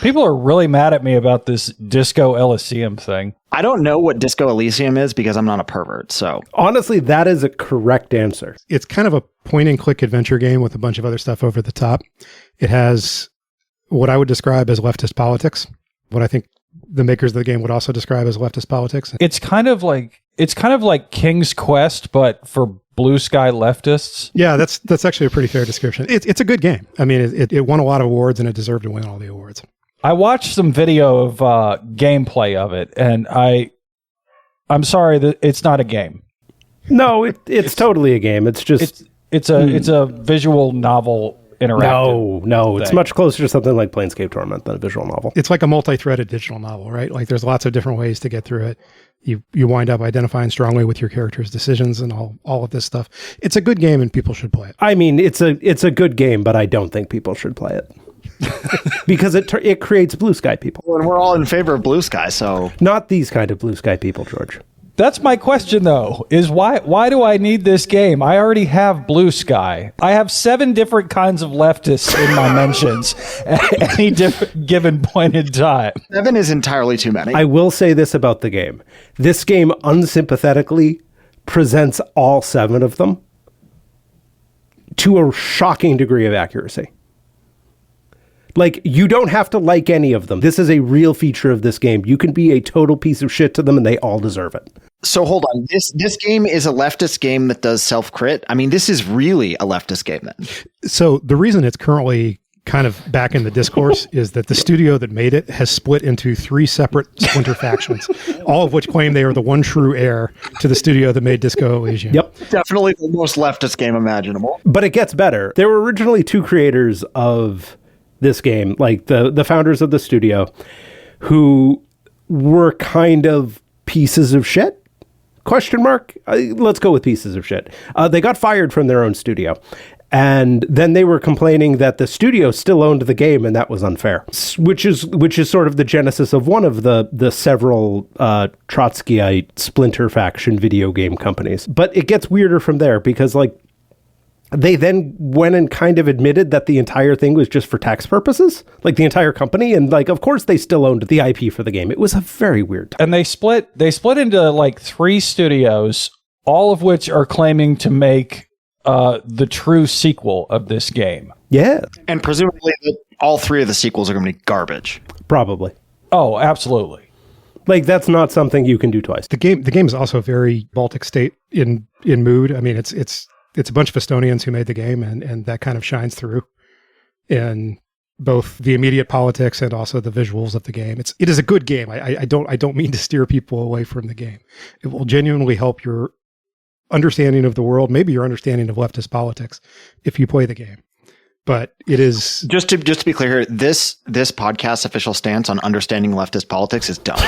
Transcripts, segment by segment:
People are really mad at me about this Disco Elysium thing. I don't know what Disco Elysium is because I'm not a pervert, so. Honestly, that is a correct answer. It's kind of a point-and-click adventure game with a bunch of other stuff over the top. It has what I would describe as leftist politics, what I think the makers of the game would also describe as leftist politics. It's kind of like King's Quest, but for blue sky leftists. Yeah, that's actually a pretty fair description. It's a good game. I mean, it won a lot of awards and it deserved to win all the awards. I watched some video of gameplay of it, and I'm sorry that it's not a game. No, it's totally a game. It's just it's a visual novel interactive. No, it's much closer to something like Planescape Torment than a visual novel. It's like a multi-threaded digital novel, right? Like there's lots of different ways to get through it. You wind up identifying strongly with your character's decisions and all of this stuff. It's a good game and people should play it. I mean, it's a good game, but I don't think people should play it. Because it creates blue sky people. And we're all in favor of blue sky, so. Not these kind of blue sky people, George. That's my question, though, is why do I need this game? I already have blue sky. I have 7 different kinds of leftists in my mentions at any given point in time. 7 is entirely too many. I will say this about the game. This game unsympathetically presents all 7 of them to a shocking degree of accuracy. Like, you don't have to like any of them. This is a real feature of this game. You can be a total piece of shit to them and they all deserve it. So hold on. This game is a leftist game that does self-crit. I mean, this is really a leftist game then. So the reason it's currently kind of back in the discourse is that the studio that made it has split into 3 separate splinter factions, all of which claim they are the one true heir to the studio that made Disco Elysium. Yep. Definitely the most leftist game imaginable. But it gets better. There were originally 2 creators of this game, like the founders of the studio, who were kind of pieces of shit? Question mark? Let's go with pieces of shit. They got fired from their own studio. And then they were complaining that the studio still owned the game and that was unfair, which is sort of the genesis of one of the several Trotskyite splinter faction video game companies. But it gets weirder from there because, like, they then went and kind of admitted that the entire thing was just for tax purposes, like the entire company. And like, of course, they still owned the IP for the game. It was a very weird time. And they split into like 3 studios, all of which are claiming to make the true sequel of this game. Yeah. And presumably all 3 of the sequels are going to be garbage. Probably. Oh, absolutely. Like, that's not something you can do twice. The game is also very Baltic State in mood. I mean, it's a bunch of Estonians who made the game, and that kind of shines through in both the immediate politics and also the visuals of the game. It is a good game. I don't mean to steer people away from the game. It will genuinely help your understanding of the world, maybe your understanding of leftist politics, if you play the game. But it is just to be clear here, this podcast's official stance on understanding leftist politics is dumb.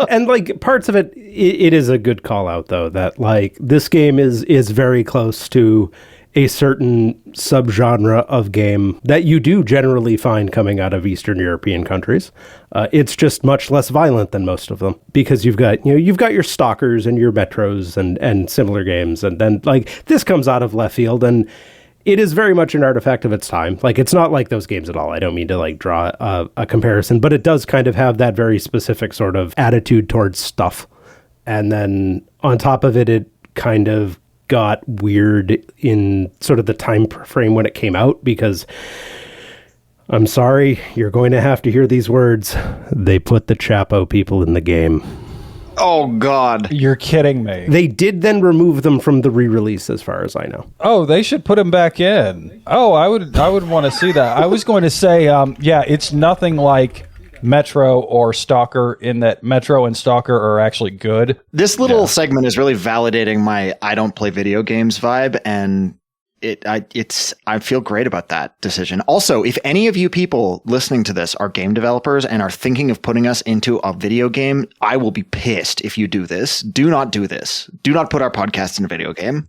And like parts of it is a good call out though, that like this game is very close to a certain subgenre of game that you do generally find coming out of Eastern European countries. It's just much less violent than most of them because you've got your Stalkers and your Metros and similar games, and then like this comes out of left field and it is very much an artifact of its time. Like, it's not like those games at all. I don't mean to like draw a comparison, but it does kind of have that very specific sort of attitude towards stuff. And then on top of it, it kind of got weird in sort of the time frame when it came out, because I'm sorry, you're going to have to hear these words. They put the Chapo people in the game. Oh, God. You're kidding me. They did then remove them from the re-release, as far as I know. Oh, they should put them back in. Oh, I would want to see that. I was going to say, yeah, it's nothing like Metro or Stalker in that Metro and Stalker are actually good. This little segment is really validating my I don't play video games vibe, and I feel great about that decision. Also, if any of you people listening to this are game developers and are thinking of putting us into a video game, I will be pissed if you do this. Do not do this. Do not put our podcast in a video game.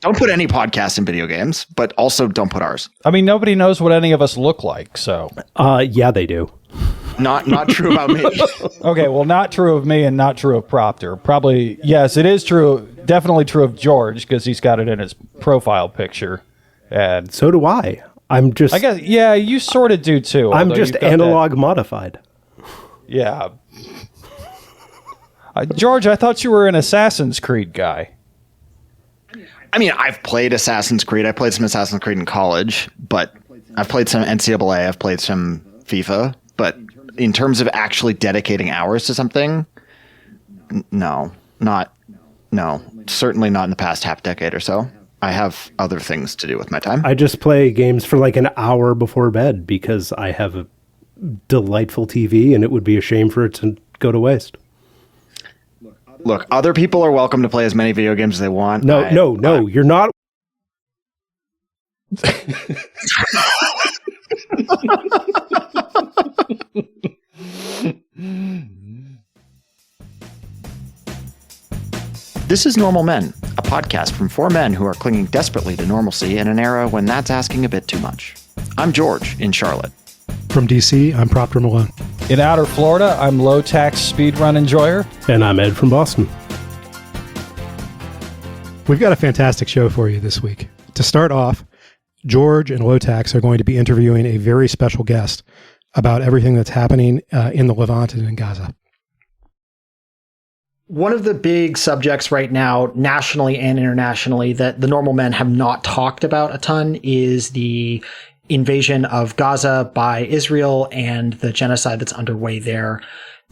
Don't put any podcast in video games, but also don't put ours. I mean, nobody knows what any of us look like, so. Yeah, they do. Not true about me. Okay, well, not true of me and not true of Proctor. Probably, yes, it is true. Definitely true of George, because he's got it in his profile picture. And so do I. I'm just I guess, yeah, you sort of do too. I'm although just you've got analog modified. Yeah. George, I thought you were an Assassin's Creed guy. I mean, I've played Assassin's Creed. I played some Assassin's Creed in college, but I've played some NCAA. I've played some FIFA. But in terms of actually dedicating hours to something, no, certainly not in the past half decade or so. I have other things to do with my time. I just play games for like an hour before bed because I have a delightful TV and it would be a shame for it to go to waste. Look, other people are welcome to play as many video games as they want. No, you're not. This is Normal Men, a podcast from four men who are clinging desperately to normalcy in an era when that's asking a bit too much. I'm George in Charlotte. From DC, I'm Proctor Malone. In outer Florida, I'm low-tax speedrun enjoyer. And I'm Ed from Boston. We've got a fantastic show for you this week. To start off, George and Low-Tax are going to be interviewing a very special guest about everything that's happening in the Levant and in Gaza. One of the big subjects right now, nationally and internationally, that the normal men have not talked about a ton is the invasion of Gaza by Israel and the genocide that's underway there.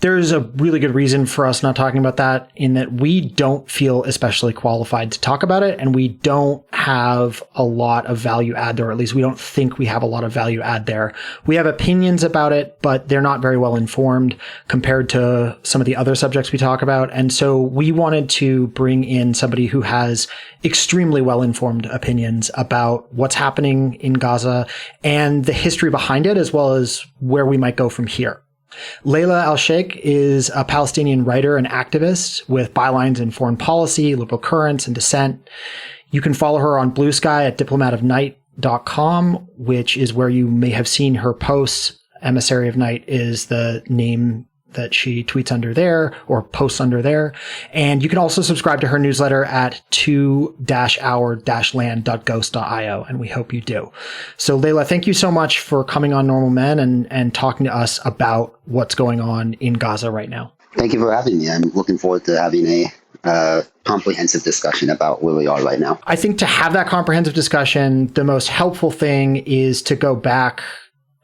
There's a really good reason for us not talking about that, in that we don't feel especially qualified to talk about it, and we don't have a lot of value add there, or at least we don't think we have a lot of value add there. We have opinions about it, but they're not very well informed compared to some of the other subjects we talk about. And so we wanted to bring in somebody who has extremely well-informed opinions about what's happening in Gaza and the history behind it, as well as where we might go from here. Layla al-Sheikh is a Palestinian writer and activist with bylines in foreign policy, liberal currents, and dissent. You can follow her on Bluesky at diplomatofnight.com, which is where you may have seen her posts. Emissary of Night is the name that she tweets under there or posts under there. And you can also subscribe to her newsletter at 2-hour-land.ghost.io, and we hope you do. So Layla, thank you so much for coming on Normal Men and talking to us about what's going on in Gaza right now. Thank you for having me. I'm looking forward to having a comprehensive discussion about where we are right now. I think to have that comprehensive discussion, the most helpful thing is to go back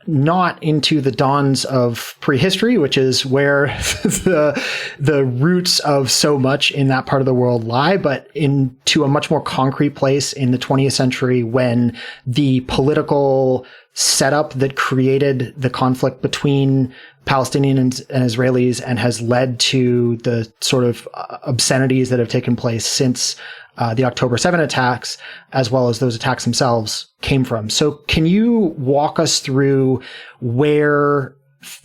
not into the dawns of prehistory, which is where the roots of so much in that part of the world lie, but into a much more concrete place in the 20th century when the political setup that created the conflict between Palestinians and Israelis and has led to the sort of obscenities that have taken place since the October 7 attacks, as well as those attacks themselves, came from. So can you walk us through where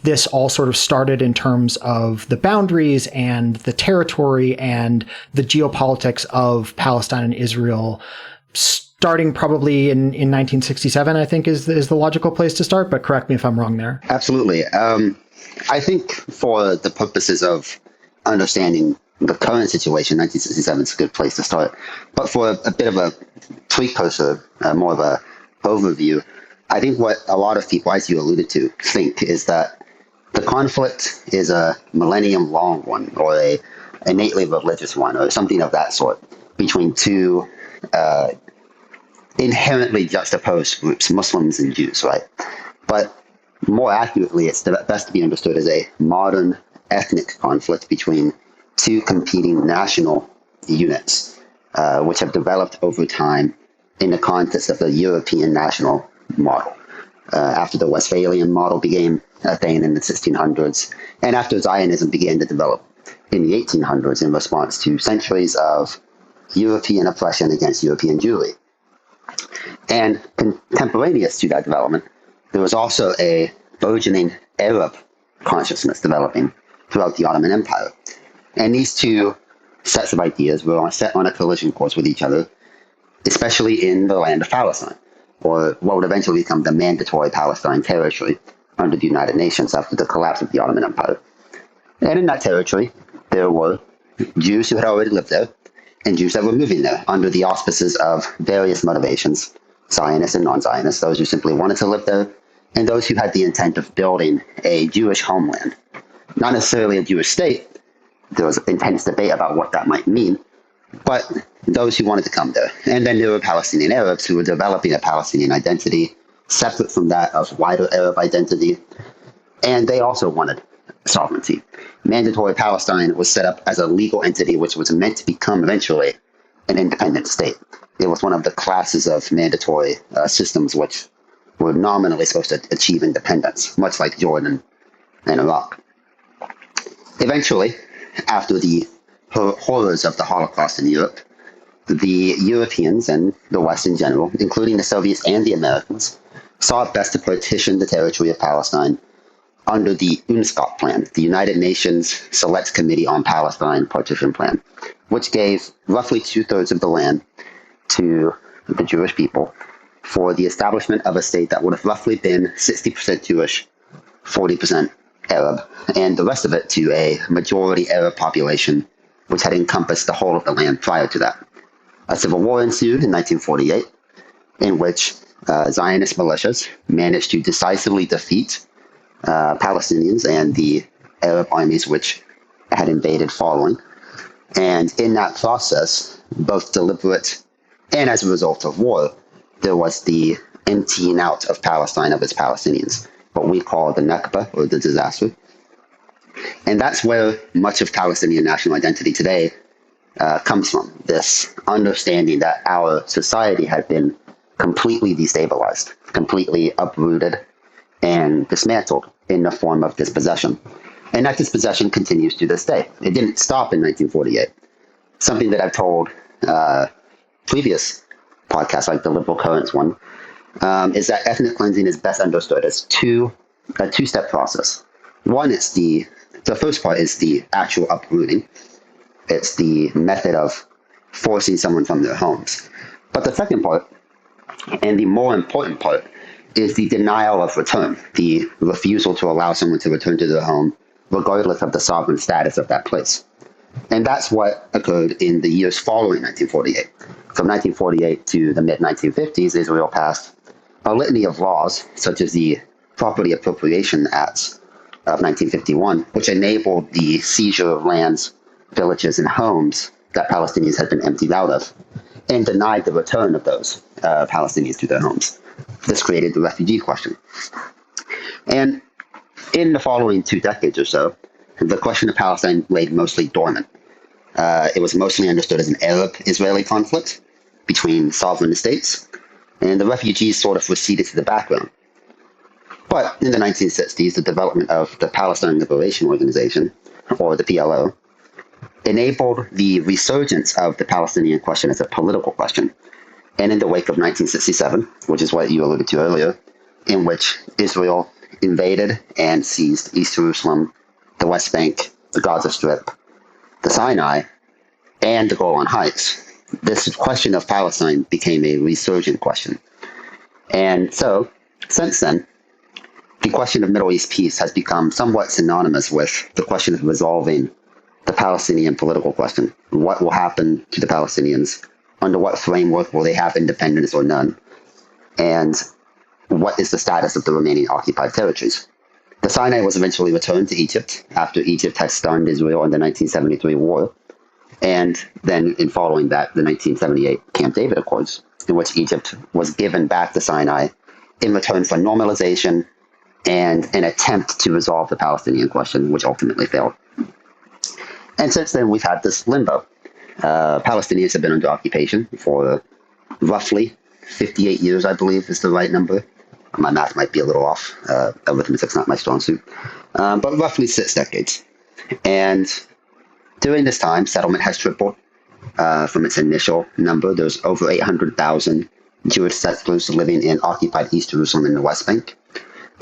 this all sort of started in terms of the boundaries and the territory and the geopolitics of Palestine and Israel, starting probably in 1967, I think is the logical place to start, but correct me if I'm wrong there. Absolutely. I think for the purposes of understanding the current situation, 1967 is a good place to start. But for a bit of a precursor, more of a overview, I think what a lot of people, as you alluded to, think is that the conflict is a millennium-long one, or a innately religious one, or something of that sort, between two inherently juxtaposed groups, Muslims and Jews, right? But more accurately, it's best to be understood as a modern ethnic conflict between two competing national units, which have developed over time in the context of the European national model. After the Westphalian model became a thing in the 1600s, and after Zionism began to develop in the 1800s in response to centuries of European oppression against European Jewry. And contemporaneous to that development, there was also a burgeoning Arab consciousness developing throughout the Ottoman Empire. And these two sets of ideas were set on a collision course with each other, especially in the land of Palestine, or what would eventually become the mandatory Palestine territory under the United Nations after the collapse of the Ottoman Empire. And in that territory, there were Jews who had already lived there, and Jews that were moving there under the auspices of various motivations, Zionists and non-Zionists, those who simply wanted to live there, and those who had the intent of building a Jewish homeland. Not necessarily a Jewish state. There was intense debate about what that might mean, but those who wanted to come there. And then there were Palestinian Arabs who were developing a Palestinian identity separate from that of wider Arab identity, and they also wanted sovereignty. Mandatory Palestine was set up as a legal entity which was meant to become eventually an independent state. It was one of the classes of mandatory systems which were nominally supposed to achieve independence, much like Jordan and Iraq. Eventually, after the horrors of the Holocaust in Europe, the Europeans and the West in general, including the Soviets and the Americans, saw it best to partition the territory of Palestine under the UNSCOP plan, the United Nations Select Committee on Palestine Partition Plan, which gave roughly 2/3 of the land to the Jewish people for the establishment of a state that would have roughly been 60% Jewish, 40% Arab, and the rest of it to a majority Arab population, which had encompassed the whole of the land prior to that. A civil war ensued in 1948, in which Zionist militias managed to decisively defeat Palestinians and the Arab armies which had invaded following. And in that process, both deliberate and as a result of war, there was the emptying out of Palestine of its Palestinians, what we call the Nakba, or the disaster. And that's where much of Palestinian national identity today comes from, this understanding that our society had been completely destabilized, completely uprooted and dismantled in the form of dispossession. And that dispossession continues to this day. It didn't stop in 1948. Something that I've told previous podcasts, like the Liberal Currents one, is that ethnic cleansing is best understood as a two-step process. One is the first part is the actual uprooting. It's the method of forcing someone from their homes. But the second part, and the more important part, is the denial of return, the refusal to allow someone to return to their home, regardless of the sovereign status of that place. And that's what occurred in the years following 1948. From 1948 to the mid-1950s, Israel passed a litany of laws, such as the Property Appropriation Acts of 1951, which enabled the seizure of lands, villages, and homes that Palestinians had been emptied out of, and denied the return of those Palestinians to their homes. This created the refugee question. And in the following 2 decades or so, the question of Palestine lay mostly dormant. It was mostly understood as an Arab-Israeli conflict between sovereign states, and the refugees sort of receded to the background. But in the 1960s, the development of the Palestine Liberation Organization, or the PLO, enabled the resurgence of the Palestinian question as a political question. And in the wake of 1967, which is what you alluded to earlier, in which Israel invaded and seized East Jerusalem, the West Bank, the Gaza Strip, the Sinai, and the Golan Heights, this question of Palestine became a resurgent question. And so, since then, the question of Middle East peace has become somewhat synonymous with the question of resolving the Palestinian political question. What will happen to the Palestinians? Under what framework will they have independence or none? And what is the status of the remaining occupied territories? The Sinai was eventually returned to Egypt after Egypt had stunned Israel in the 1973 war. And then in following that, the 1978 Camp David Accords, in which Egypt was given back the Sinai in return for normalization and an attempt to resolve the Palestinian question, which ultimately failed. And since then, we've had this limbo. Palestinians have been under occupation for roughly 58 years, I believe is the right number. My math might be a little off. Arithmetic's not my strong suit. But roughly 6 decades. And during this time, settlement has tripled from its initial number. There's over 800,000 Jewish settlers living in occupied East Jerusalem and the West Bank.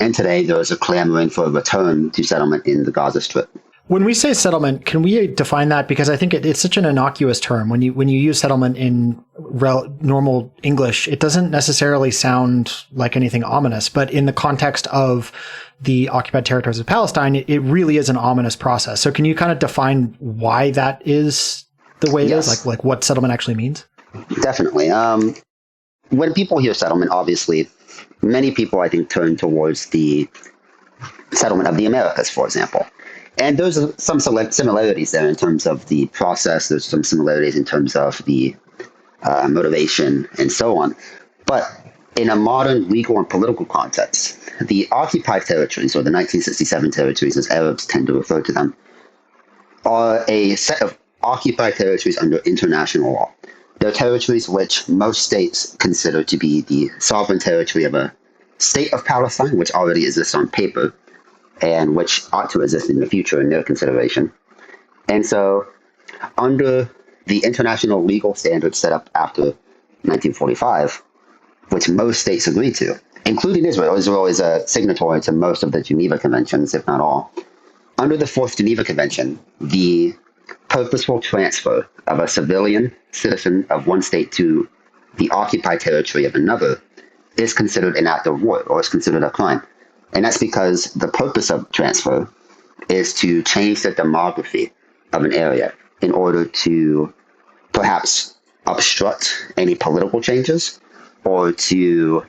And today, there is a clamoring for a return to settlement in the Gaza Strip. When we say settlement, can we define that? Because I think it's such an innocuous term. When you use settlement in normal English, it doesn't necessarily sound like anything ominous. But in the context of the occupied territories of Palestine, it really is an ominous process. So can you kind of define why that is the way it is? Like what settlement actually means? Definitely. when people hear settlement, obviously, many people, I think, turn towards the settlement of the Americas, for example. And there's some similarities there in terms of the process. There's some similarities in terms of the motivation and so on. But in a modern legal and political context, the occupied territories, or the 1967 territories, as Arabs tend to refer to them, are a set of occupied territories under international law. They're territories which most states consider to be the sovereign territory of a state of Palestine, which already exists on paper, and which ought to exist in the future in their consideration. And so, under the international legal standards set up after 1945, which most states agreed to, including Israel. Israel is a signatory to most of the Geneva Conventions, if not all. Under the Fourth Geneva Convention, the purposeful transfer of a civilian citizen of one state to the occupied territory of another is considered an act of war, or is considered a crime. And that's because the purpose of transfer is to change the demography of an area in order to perhaps obstruct any political changes or to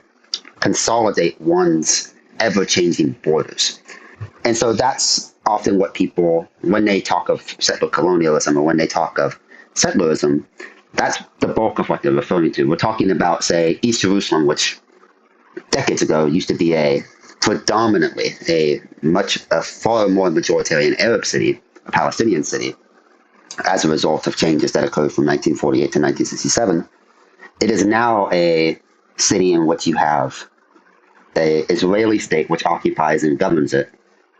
consolidate one's ever-changing borders. And so that's often what people, when they talk of settler colonialism or when they talk of settlerism, that's the bulk of what they're referring to. We're talking about, say, East Jerusalem, which decades ago used to be predominantly a far more majoritarian Arab city, a Palestinian city, as a result of changes that occurred from 1948 to 1967. It is now a city in which you have an Israeli state which occupies and governs it,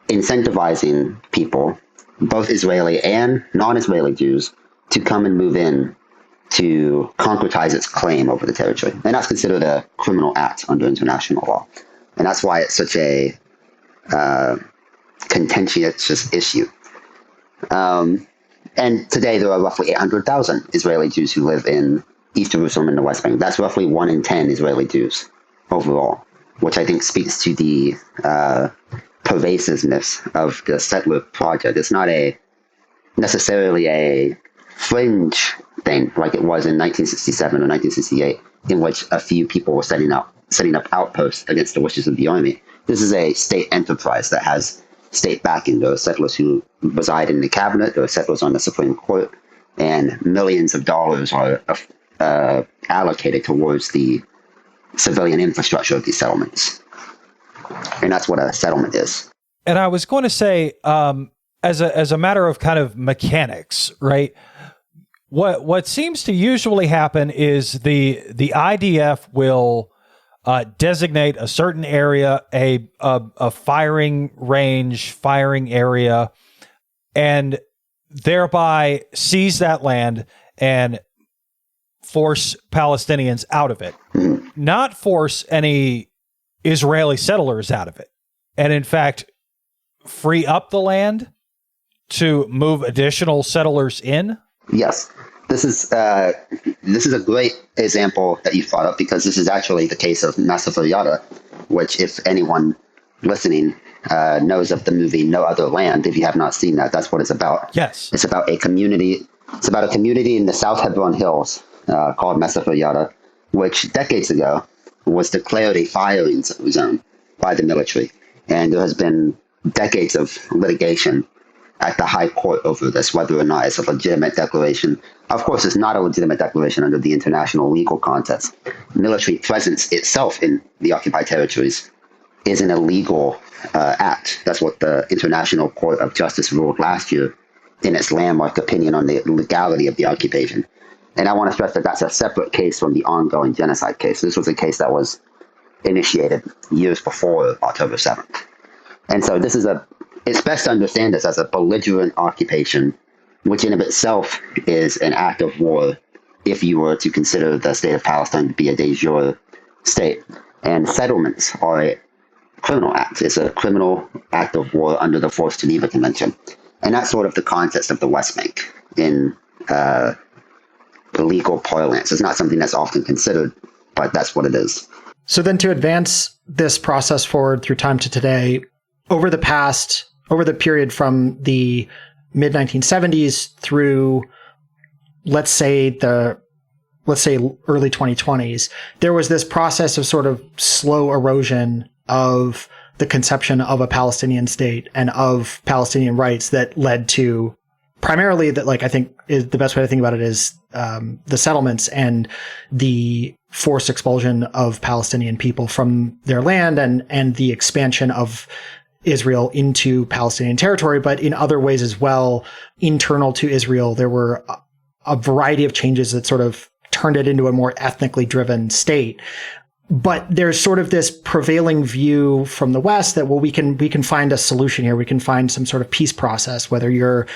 incentivizing people, both Israeli and non-Israeli Jews, to come and move in to concretize its claim over the territory. And that's considered a criminal act under international law. And that's why it's such a contentious issue. And today there are roughly 800,000 Israeli Jews who live in East Jerusalem and the West Bank. That's roughly 1 in 10 Israeli Jews overall, which I think speaks to the pervasiveness of the settler project. It's not necessarily a fringe thing like it was in 1967 or 1968, in which a few people were setting up outposts against the wishes of the army. This is a state enterprise that has state backing. There are settlers who reside in the cabinet, there are settlers on the Supreme Court, and millions of dollars are allocated towards the civilian infrastructure of these settlements. And that's what a settlement is. And I was going to say, as a matter of kind of mechanics, right? What seems to usually happen is the IDF will designate a certain area, a firing range, firing area, and thereby seize that land and force Palestinians out of it, not force any Israeli settlers out of it, and in fact free up the land to move additional settlers in. Yes. This is a great example that you brought up, because this is actually the case of Massacre Yada, which, if anyone listening knows of the movie No Other Land, if you have not seen that, that's what it's about. Yes. It's about a community. It's about a community in the South Hebron Hills called Massacre Yada, which decades ago was declared a firing zone by the military. And there has been decades of litigation at the High Court over this, whether or not it's a legitimate declaration. Of course, it's not a legitimate declaration under the international legal context. Military presence itself in the occupied territories is an illegal act. That's what the International Court of Justice ruled last year in its landmark opinion on the legality of the occupation. And I want to stress that that's a separate case from the ongoing genocide case. This was a case that was initiated years before October 7th. And so it's best to understand this as a belligerent occupation, which in of itself is an act of war if you were to consider the state of Palestine to be a de jure state. And settlements are a criminal act. It's a criminal act of war under the Fourth Geneva Convention. And that's sort of the context of the West Bank in the legal parlance. It's not something that's often considered, but that's what it is. So then, to advance this process forward through time to today, over the period from the mid-1970s through, let's say, the let's say early 2020s, there was this process of sort of slow erosion of the conception of a Palestinian state and of Palestinian rights that led to primarily that, like, I think is the best way to think about it is the settlements and the forced expulsion of Palestinian people from their land and the expansion of Israel into Palestinian territory. But in other ways as well, internal to Israel, there were a variety of changes that sort of turned it into a more ethnically driven state. But there's sort of this prevailing view from the West that, well, we can find a solution here. We can find some sort of peace process, whether you're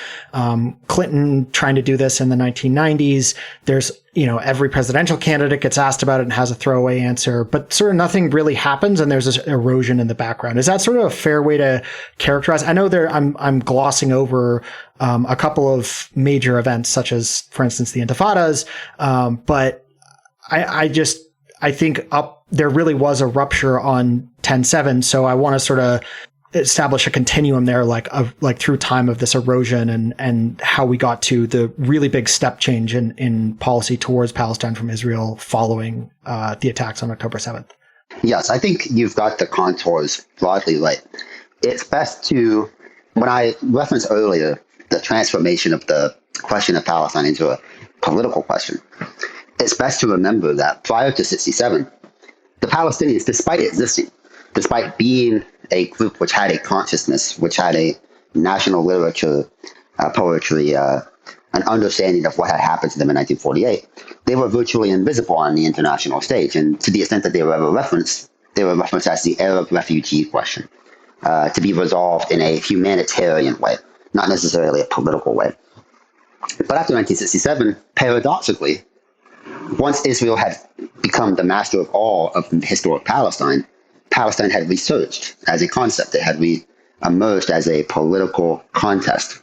Clinton trying to do this in the 1990s. There's, every presidential candidate gets asked about it and has a throwaway answer, but sort of nothing really happens. And there's this erosion in the background. Is that sort of a fair way to characterize? I know I'm glossing over a couple of major events, such as, for instance, the Intifadas. But I think there really was a rupture on 10/7. So I want to sort of establish a continuum there, like through time of this erosion and how we got to the really big step change in policy towards Palestine from Israel following the attacks on October 7th. Yes, I think you've got the contours broadly right. It's best to, when I referenced earlier the transformation of the question of Palestine into a political question, it's best to remember that prior to 67, the Palestinians, despite existing, despite being a group which had a consciousness, which had a national literature, poetry, an understanding of what had happened to them in 1948, they were virtually invisible on the international stage. And to the extent that they were ever referenced, they were referenced as the Arab refugee question, to be resolved in a humanitarian way, not necessarily a political way. But after 1967, paradoxically, once Israel had become the master of all of historic Palestine, Palestine had resurged as a concept. It had re-emerged as a political contest.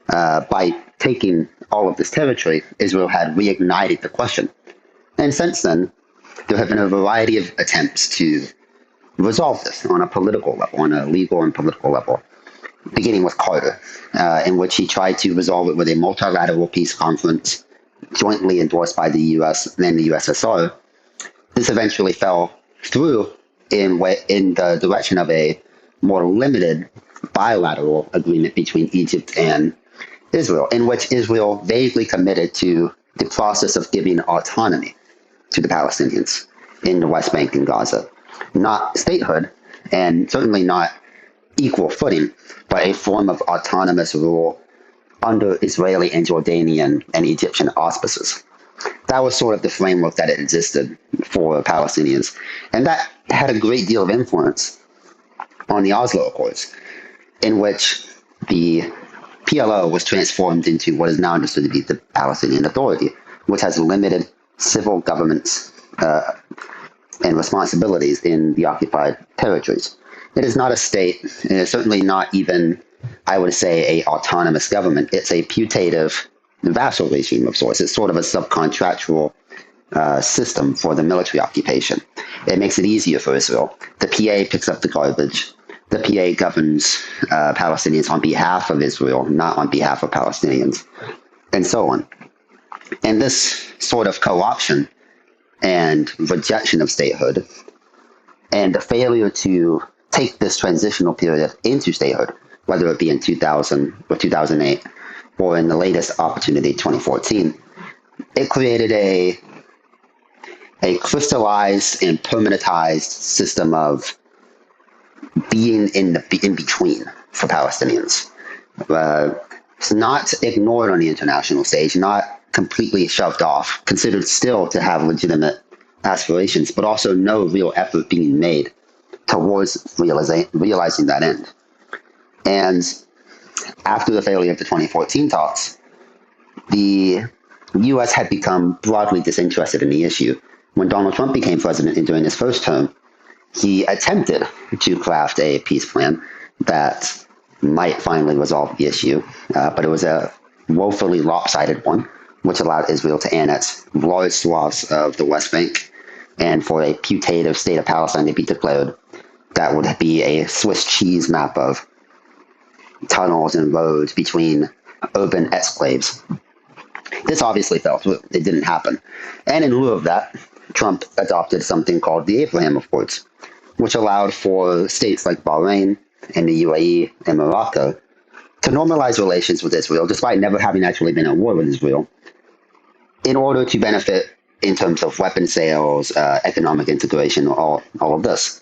By taking all of this territory, Israel had reignited the question. And since then, there have been a variety of attempts to resolve this on a political level, on a legal and political level, beginning with Carter, in which he tried to resolve it with a multilateral peace conference jointly endorsed by the U.S. and the USSR. This eventually fell through in the direction of a more limited bilateral agreement between Egypt and Israel, in which Israel vaguely committed to the process of giving autonomy to the Palestinians in the West Bank and Gaza. Not statehood, and certainly not equal footing, but a form of autonomous rule under Israeli and Jordanian and Egyptian auspices. That was sort of the framework that existed for Palestinians. And that had a great deal of influence on the Oslo Accords, in which the PLO was transformed into what is now understood to be the Palestinian Authority, which has limited civil governments and responsibilities in the occupied territories. It is not a state, and it's certainly not even, I would say, a autonomous government. It's a putative vassal regime of sorts. It's sort of a subcontractual system for the military occupation. It makes it easier for Israel. The PA picks up the garbage. The PA governs Palestinians on behalf of Israel, not on behalf of Palestinians, and so on. And this sort of co-option and rejection of statehood and the failure to take this transitional period into statehood, whether it be in 2000 or 2008 or in the latest opportunity, 2014, it created a crystallized and permanentized system of being in between for Palestinians. It's not ignored on the international stage, not completely shoved off, considered still to have legitimate aspirations, but also no real effort being made towards realizing that end. And after the failure of the 2014 talks, the U.S. had become broadly disinterested in the issue. When Donald Trump became president and during his first term, he attempted to craft a peace plan that might finally resolve the issue, but it was a woefully lopsided one, which allowed Israel to annex large swaths of the West Bank and for a putative state of Palestine to be declared that would be a Swiss cheese map of tunnels and roads between urban exclaves. This obviously fell through. It didn't happen. And in lieu of that, Trump adopted something called the Abraham Accords, which allowed for states like Bahrain and the UAE and Morocco to normalize relations with Israel, despite never having actually been at war with Israel, in order to benefit in terms of weapon sales, economic integration, all of this.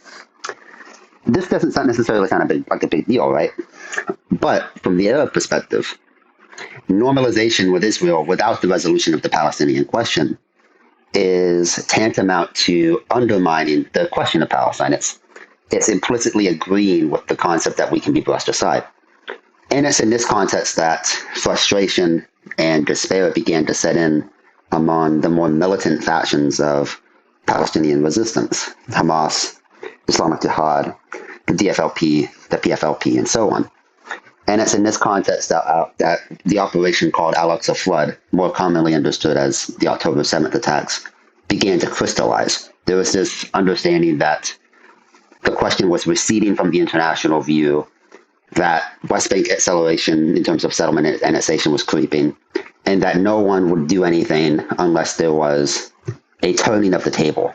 This doesn't necessarily sound like a big deal, right? But from the Arab perspective, normalization with Israel without the resolution of the Palestinian question is tantamount to undermining the question of Palestine. It's implicitly agreeing with the concept that we can be brushed aside. And it's in this context that frustration and despair began to set in among the more militant factions of Palestinian resistance, Hamas, Islamic Jihad, the DFLP, the PFLP, and so on. And it's in this context that the operation called Al-Aqsa Flood, more commonly understood as the October 7th attacks, began to crystallize. There was this understanding that the question was receding from the international view, that West Bank acceleration in terms of settlement and annexation was creeping, and that no one would do anything unless there was a turning of the table,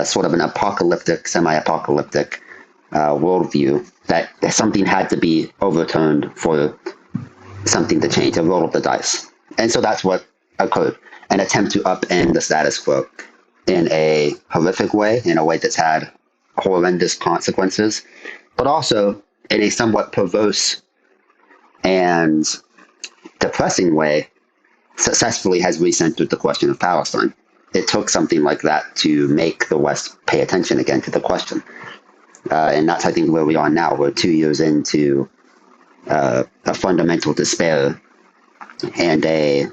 sort of an apocalyptic, semi-apocalyptic worldview, that something had to be overturned for something to change, a roll of the dice. And so that's what occurred, an attempt to upend the status quo in a horrific way, in a way that's had horrendous consequences, but also in a somewhat perverse and depressing way, successfully has recentered the question of Palestine. It took something like that to make the West pay attention again to the question. And that's, I think, where we are now. We're 2 years into a fundamental despair and a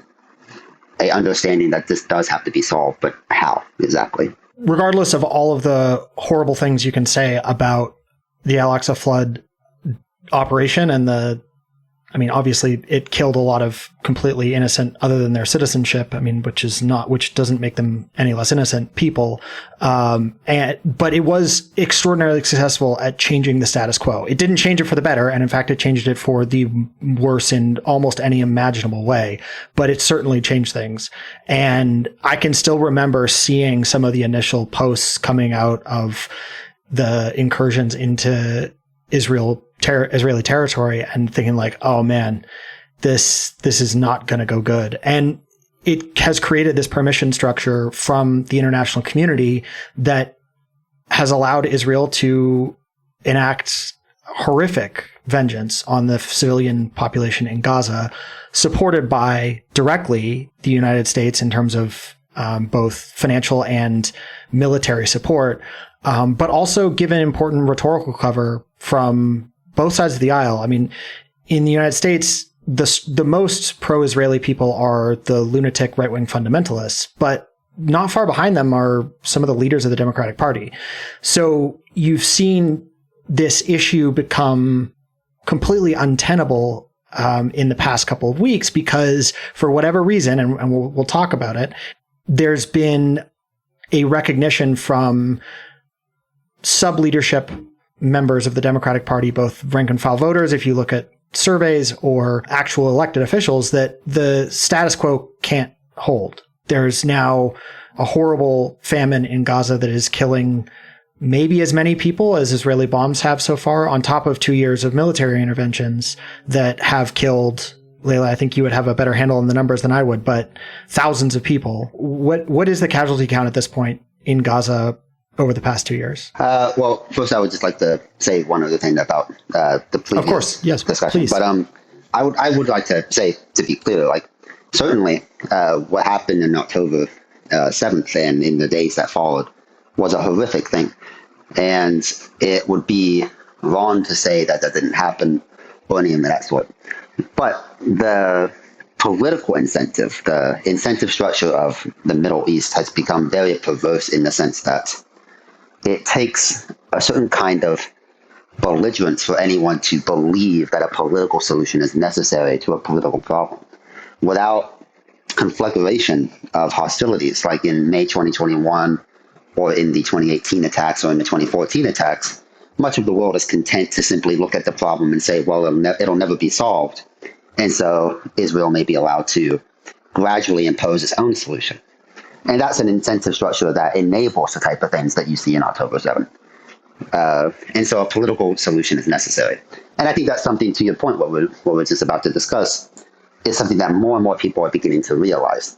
understanding that this does have to be solved, but how exactly? Regardless of all of the horrible things you can say about the Al-Aqsa flood operation and obviously it killed a lot of completely innocent, other than their citizenship, which doesn't make them any less innocent people. But it was extraordinarily successful at changing the status quo. It didn't change it for the better. And in fact, it changed it for the worse in almost any imaginable way, but it certainly changed things. And I can still remember seeing some of the initial posts coming out of the incursions into Israeli territory and thinking like, oh man, this is not going to go good. And it has created this permission structure from the international community that has allowed Israel to enact horrific vengeance on the civilian population in Gaza, supported by directly the United States in terms of both financial and military support, but also given important rhetorical cover from both sides of the aisle. In the United States, the most pro-Israeli people are the lunatic right-wing fundamentalists, but not far behind them are some of the leaders of the Democratic Party. So you've seen this issue become completely untenable in the past couple of weeks because, for whatever reason, and we'll talk about it, there's been a recognition from sub-leadership members of the Democratic Party, both rank and file voters, if you look at surveys, or actual elected officials, that the status quo can't hold. There's now a horrible famine in Gaza that is killing maybe as many people as Israeli bombs have so far, on top of 2 years of military interventions that have killed, Layla, I think you would have a better handle on the numbers than I would, but thousands of people. What is the casualty count at this point in Gaza over the past 2 years? Well, first, I would just like to say one other thing about the previous of course, yes, discussion. Please. But I would like to say, to be clear, like, certainly what happened in October 7th and in the days that followed was a horrific thing. And it would be wrong to say that that didn't happen or any of that sort. But the political incentive, the incentive structure of the Middle East has become very perverse in the sense that it takes a certain kind of belligerence for anyone to believe that a political solution is necessary to a political problem. Without conflagration of hostilities, like in May 2021, or in the 2018 attacks, or in the 2014 attacks, much of the world is content to simply look at the problem and say, well, it'll never be solved. And so Israel may be allowed to gradually impose its own solution. And that's an incentive structure that enables the type of things that you see in October 7th. And so a political solution is necessary. And I think that's something, to your point, what we're just about to discuss, is something that more and more people are beginning to realize.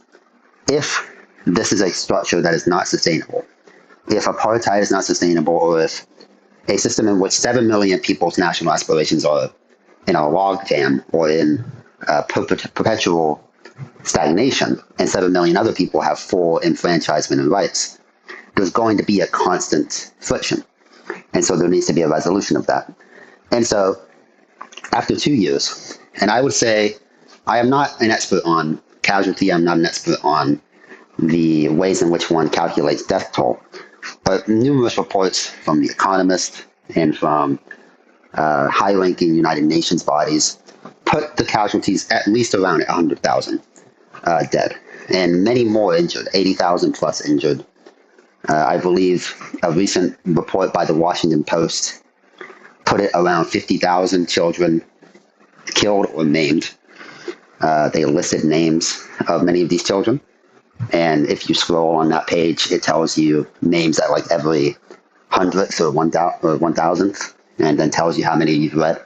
If this is a structure that is not sustainable, if apartheid is not sustainable, or if a system in which 7 million people's national aspirations are in a log jam or in perpetual stagnation, and 7 million other people have full enfranchisement and rights, there's going to be a constant friction. And so there needs to be a resolution of that. And so after 2 years, and I would say I am not an expert on casualty, I'm not an expert on the ways in which one calculates death toll, but numerous reports from The Economist and from high-ranking United Nations bodies put the casualties at least around 100,000 dead, and many more injured, 80,000 plus injured. I believe a recent report by the Washington Post put it around 50,000 children killed or maimed. They listed names of many of these children. And if you scroll on that page, it tells you names at like every 100th or 1,000th, and then tells you how many you've read.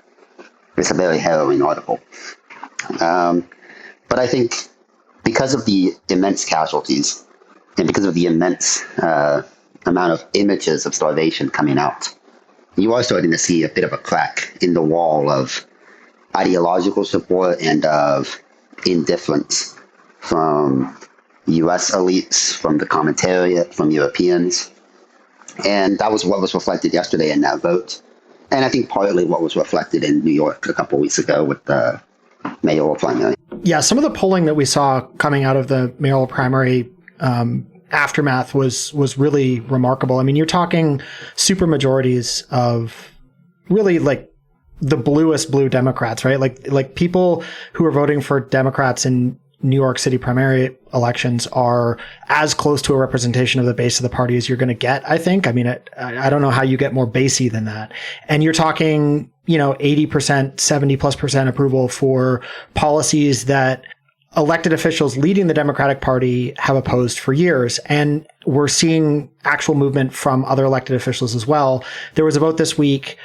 It's a very harrowing article. But I think because of the immense casualties and because of the immense amount of images of starvation coming out, you are starting to see a bit of a crack in the wall of ideological support and of indifference from U.S. elites, from the commentariat, from Europeans. And that was what was reflected yesterday in that vote. And I think partly what was reflected in New York a couple of weeks ago with the mayoral primary. Yeah, some of the polling that we saw coming out of the mayoral primary aftermath was really remarkable. I mean, you're talking super majorities of really like the bluest blue Democrats, right? Like people who are voting for Democrats in New York City primary elections are as close to a representation of the base of the party as you're going to get, I think. I mean, I don't know how you get more basey than that. And you're talking, 80%, 70+% approval for policies that elected officials leading the Democratic Party have opposed for years. And we're seeing actual movement from other elected officials as well. There was a vote this week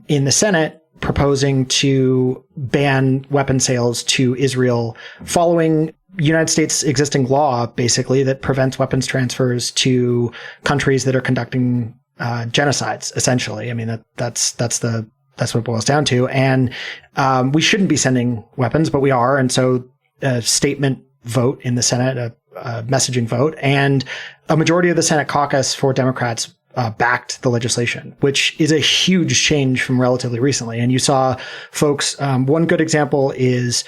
in the Senate proposing to ban weapon sales to Israel following United States existing law, basically, that prevents weapons transfers to countries that are conducting genocides, essentially. I mean, that's what it boils down to. And we shouldn't be sending weapons, but we are. And so a statement vote in the Senate, a messaging vote, and a majority of the Senate caucus for Democrats backed the legislation, which is a huge change from relatively recently. And you saw folks, one good example is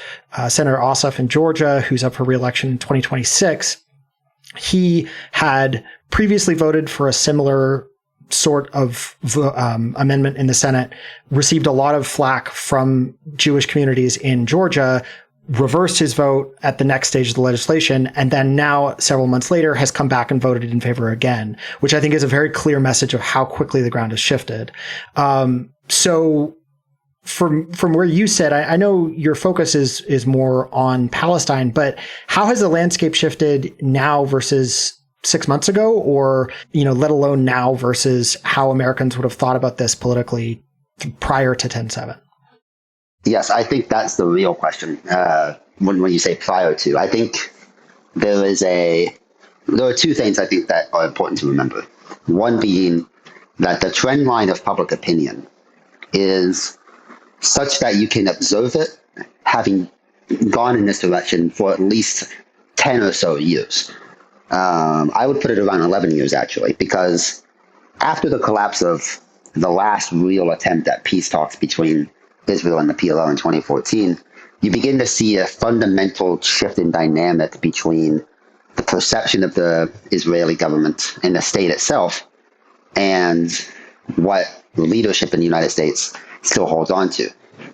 Senator Ossoff in Georgia, who's up for re-election in 2026. He had previously voted for a similar sort of amendment in the Senate, received a lot of flack from Jewish communities in Georgia, reversed his vote at the next stage of the legislation, and then now, several months later, has come back and voted in favor again, which I think is a very clear message of how quickly the ground has shifted. So from where you sit, I know your focus is more on Palestine, but how has the landscape shifted now versus 6 months ago, or, let alone now versus how Americans would have thought about this politically prior to 10/7? Yes, I think that's the real question. When you say prior to, I think there are two things I think that are important to remember. One being that the trend line of public opinion is such that you can observe it having gone in this direction for at least 10 or so years. I would put it around 11 years, actually, because after the collapse of the last real attempt at peace talks between Israel and the PLO in 2014, you begin to see a fundamental shift in dynamic between the perception of the Israeli government and the state itself and what leadership in the United States still holds on to.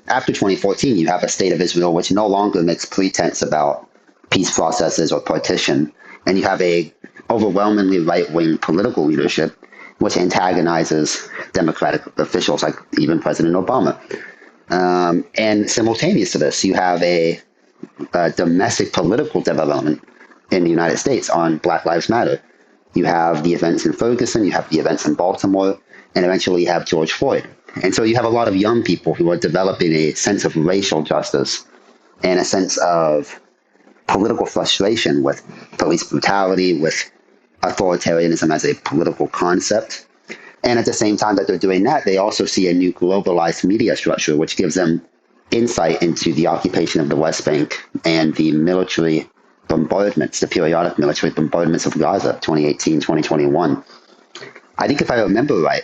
After 2014, you have a state of Israel which no longer makes pretense about peace processes or partition, and you have a overwhelmingly right-wing political leadership which antagonizes democratic officials like even President Obama. And simultaneous to this, you have a domestic political development in the United States on Black Lives Matter. You have the events in Ferguson, you have the events in Baltimore, and eventually you have George Floyd. And so you have a lot of young people who are developing a sense of racial justice and a sense of political frustration with police brutality, with authoritarianism as a political concept. And at the same time that they're doing that, they also see a new globalized media structure, which gives them insight into the occupation of the West Bank and the military bombardments, the periodic military bombardments of Gaza, 2018, 2021. I think if I remember right,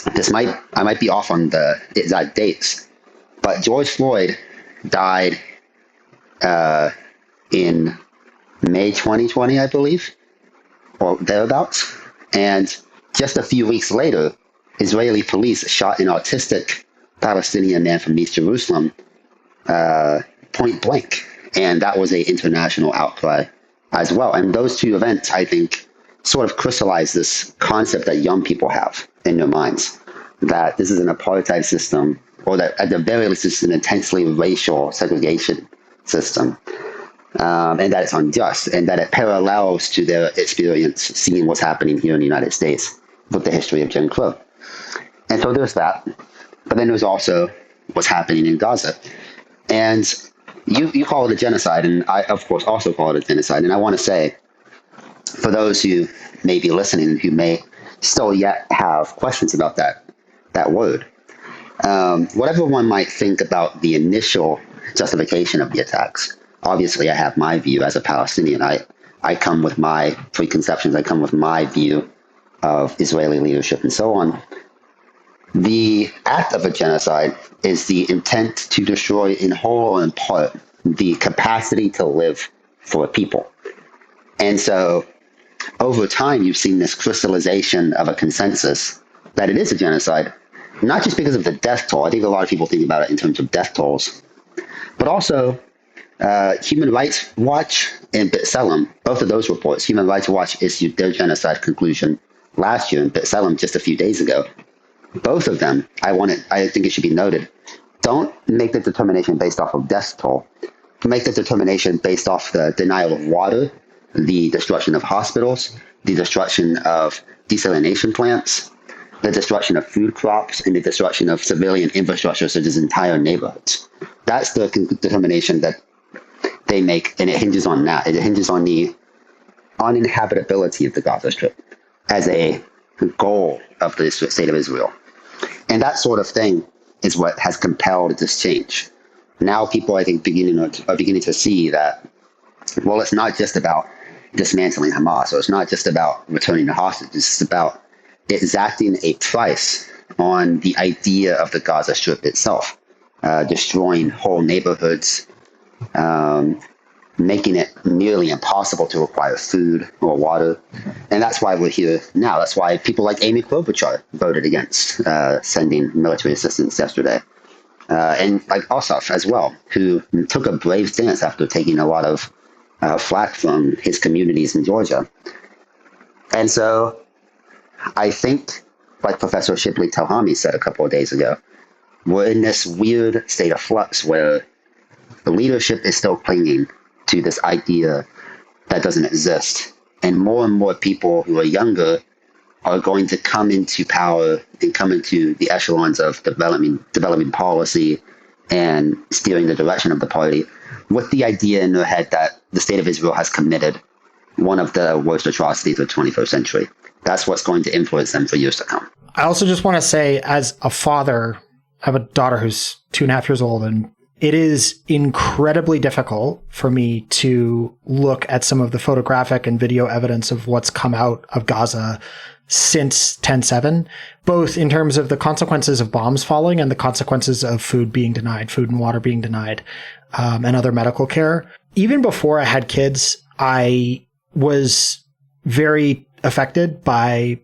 I might be off on the exact dates, but George Floyd died in May 2020, I believe, or thereabouts. And just a few weeks later, Israeli police shot an autistic Palestinian man from East Jerusalem point blank. And that was an international outcry as well. And those two events, I think, sort of crystallize this concept that young people have in their minds, that this is an apartheid system, or that at the very least it's an intensely racial segregation system, and that it's unjust, and that it parallels to their experience seeing what's happening here in the United States with the history of Jim Crow. And so there's that. But then there's also what's happening in Gaza. And you call it a genocide, and I, of course, also call it a genocide. And I want to say, for those who may be listening and who may still yet have questions about that word, whatever one might think about the initial justification of the attacks, obviously I have my view as a Palestinian. I come with my preconceptions. I come with my view of Israeli leadership and so on. The act of a genocide is the intent to destroy in whole or in part the capacity to live for a people. And so over time, you've seen this crystallization of a consensus that it is a genocide, not just because of the death toll. I think a lot of people think about it in terms of death tolls, but also Human Rights Watch and B'Tselem, both of those reports. Human Rights Watch issued their genocide conclusion last year, and B'Tselem just a few days ago. Both of them, I think it should be noted, don't make the determination based off of death toll. Make the determination based off the denial of water, the destruction of hospitals, the destruction of desalination plants, the destruction of food crops, and the destruction of civilian infrastructure such as entire neighborhoods. That's the determination that they make, and it hinges on that. It hinges on the uninhabitability of the Gaza Strip as a goal of the state of Israel. And that sort of thing is what has compelled this change. Now people, I think, are beginning to see that, well, it's not just about dismantling Hamas, or it's not just about returning the hostages. It's about exacting a price on the idea of the Gaza Strip itself, destroying whole neighborhoods, making it nearly impossible to acquire food or water. And that's why we're here now. That's why people like Amy Klobuchar voted against sending military assistance yesterday. And like Ossoff as well, who took a brave stance after taking a lot of flack from his communities in Georgia. And so I think, like Professor Shipley Telhami said a couple of days ago, we're in this weird state of flux where the leadership is still clinging to this idea that doesn't exist. And more people who are younger are going to come into power and come into the echelons of developing policy and steering the direction of the party with the idea in their head that the state of Israel has committed one of the worst atrocities of the 21st century. That's what's going to influence them for years to come. I also just want to say, as a father, I have a daughter who's 2.5 years old, and it is incredibly difficult for me to look at some of the photographic and video evidence of what's come out of Gaza since 10/7, both in terms of the consequences of bombs falling and the consequences of food being denied, food and water being denied, and other medical care. Even before I had kids, I was very affected by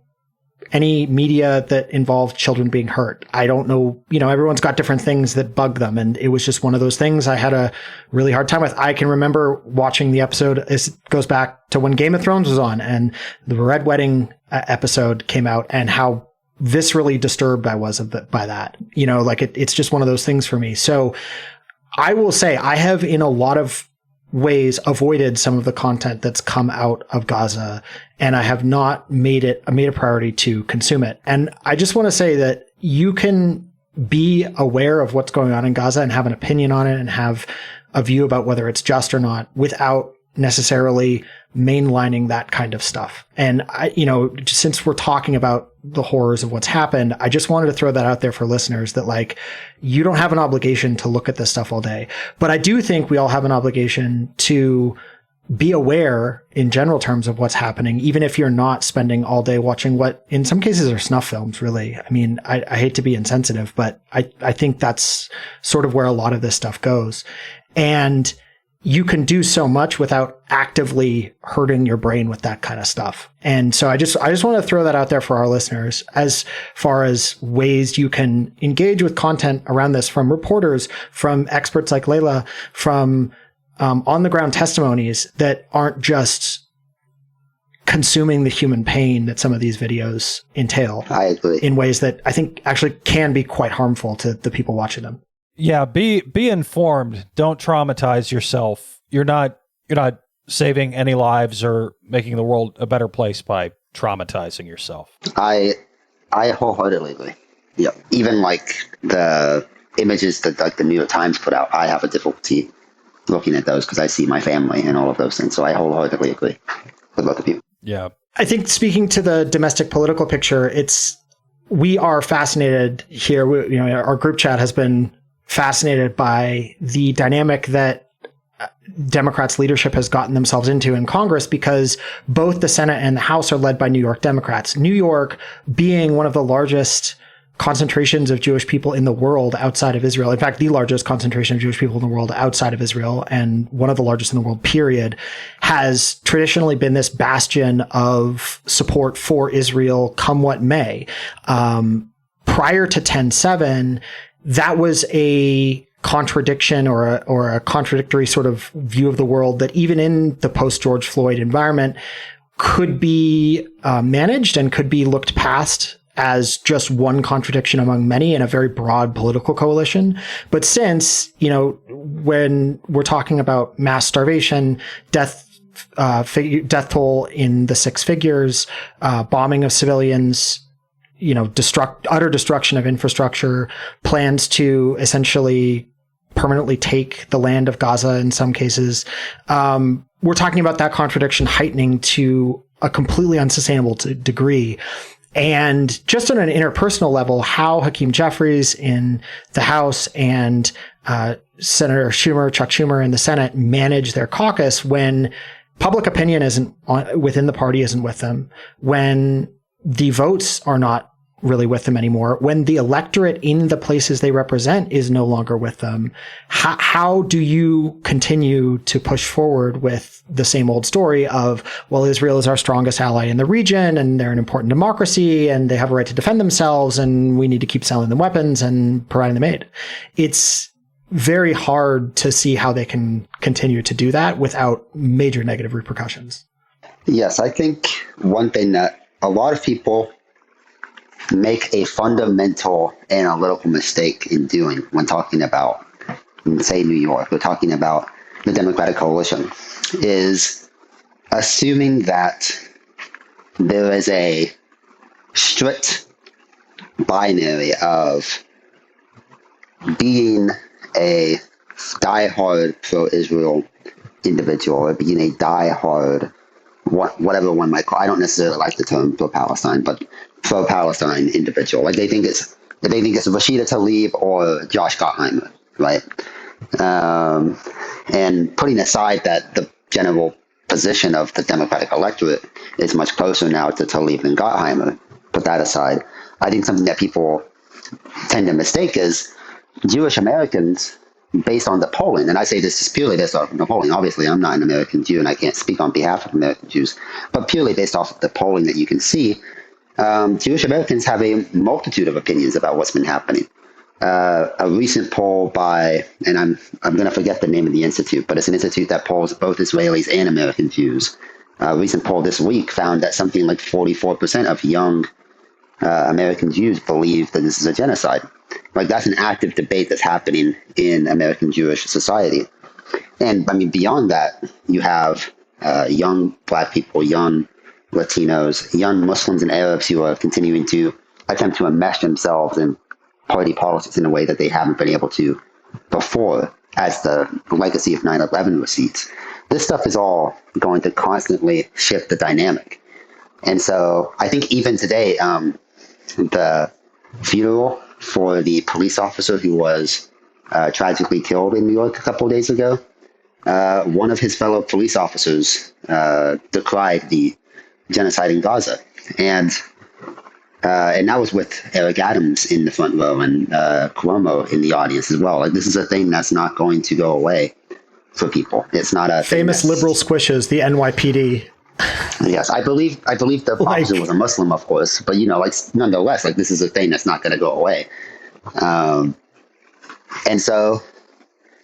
any media that involved children being hurt. I don't know, everyone's got different things that bug them. And it was just one of those things I had a really hard time with. I can remember watching the episode. It goes back to when Game of Thrones was on and the Red Wedding episode came out, and how viscerally disturbed I was by that. It's just one of those things for me. So I will say I have in a lot of ways avoided some of the content that's come out of Gaza, and I have not made a priority to consume it. And I just want to say that you can be aware of what's going on in Gaza and have an opinion on it and have a view about whether it's just or not without necessarily mainlining that kind of stuff. And since we're talking about the horrors of what's happened, I just wanted to throw that out there for listeners that like, you don't have an obligation to look at this stuff all day, but I do think we all have an obligation to be aware in general terms of what's happening, even if you're not spending all day watching what in some cases are snuff films, really. I mean, I hate to be insensitive, but I think that's sort of where a lot of this stuff goes. And you can do so much without actively hurting your brain with that kind of stuff. And so I just want to throw that out there for our listeners as far as ways you can engage with content around this from reporters, from experts like Layla, from on the ground testimonies that aren't just consuming the human pain that some of these videos entail. I agree. In ways that I think actually can be quite harmful to the people watching them. Yeah, be informed. Don't traumatize yourself. You're not saving any lives or making the world a better place by traumatizing yourself. I wholeheartedly agree. Yeah, even like the images that like the New York Times put out, I have a difficulty looking at those because I see my family and all of those things. So I wholeheartedly agree with both of you. Yeah, I think speaking to the domestic political picture, we are fascinated here. Our group chat has been fascinated by the dynamic that Democrats' leadership has gotten themselves into in Congress, because both the Senate and the House are led by New York Democrats. New York being one of the largest concentrations of Jewish people in the world outside of Israel. In fact, the largest concentration of Jewish people in the world outside of Israel, and one of the largest in the world, period, has traditionally been this bastion of support for Israel, come what may. Prior to 10/7, that was a contradiction or a contradictory sort of view of the world that even in the post-George Floyd environment could be managed and could be looked past as just one contradiction among many in a very broad political coalition. But since, when we're talking about mass starvation, death toll in the six figures, bombing of civilians, utter destruction of infrastructure, plans to essentially permanently take the land of Gaza in some cases. We're talking about that contradiction heightening to a completely unsustainable degree. And just on an interpersonal level, how Hakeem Jeffries in the House and Senator Chuck Schumer in the Senate manage their caucus when public opinion within the party isn't with them, when the votes are not really with them anymore, when the electorate in the places they represent is no longer with them. How do you continue to push forward with the same old story of, well, Israel is our strongest ally in the region and they're an important democracy and they have a right to defend themselves and we need to keep selling them weapons and providing them aid? It's very hard to see how they can continue to do that without major negative repercussions. Yes, I think one thing that a lot of people make a fundamental analytical mistake in doing when talking about, say, New York, we're talking about the Democratic coalition, is assuming that there is a strict binary of being a diehard pro-Israel individual or being a diehard, whatever one might call. I don't necessarily like the term pro-Palestine, but pro-Palestine individual. Like they think it's Rashida Tlaib or Josh Gottheimer, right? And putting aside that the general position of the Democratic electorate is much closer now to Tlaib than Gottheimer, put that aside. I think something that people tend to mistake is Jewish Americans, based on the polling, and I say this is purely based off the polling. Obviously, I'm not an American Jew and I can't speak on behalf of American Jews, but purely based off of the polling that you can see, Jewish Americans have a multitude of opinions about what's been happening. A recent poll by, and I'm going to forget the name of the institute, but it's an institute that polls both Israelis and American Jews. A recent poll this week found that something like 44% of young American Jews believe that this is a genocide. Like, that's an active debate that's happening in American Jewish society. And I mean, beyond that, you have young Black people, young Latinos, young Muslims and Arabs who are continuing to attempt to enmesh themselves in party politics in a way that they haven't been able to before, as the legacy of 9/11 recedes. This stuff is all going to constantly shift the dynamic. And so I think even today, the funeral for the police officer who was tragically killed in New York a couple of days ago, one of his fellow police officers decried the genocide in Gaza. And that was with Eric Adams in the front row and Cuomo in the audience as well. Like, this is a thing that's not going to go away for people. It's not a famous liberal squishes, the NYPD. Yes, I believe the officer was a Muslim, of course, but nonetheless, this is a thing that's not going to go away. And so,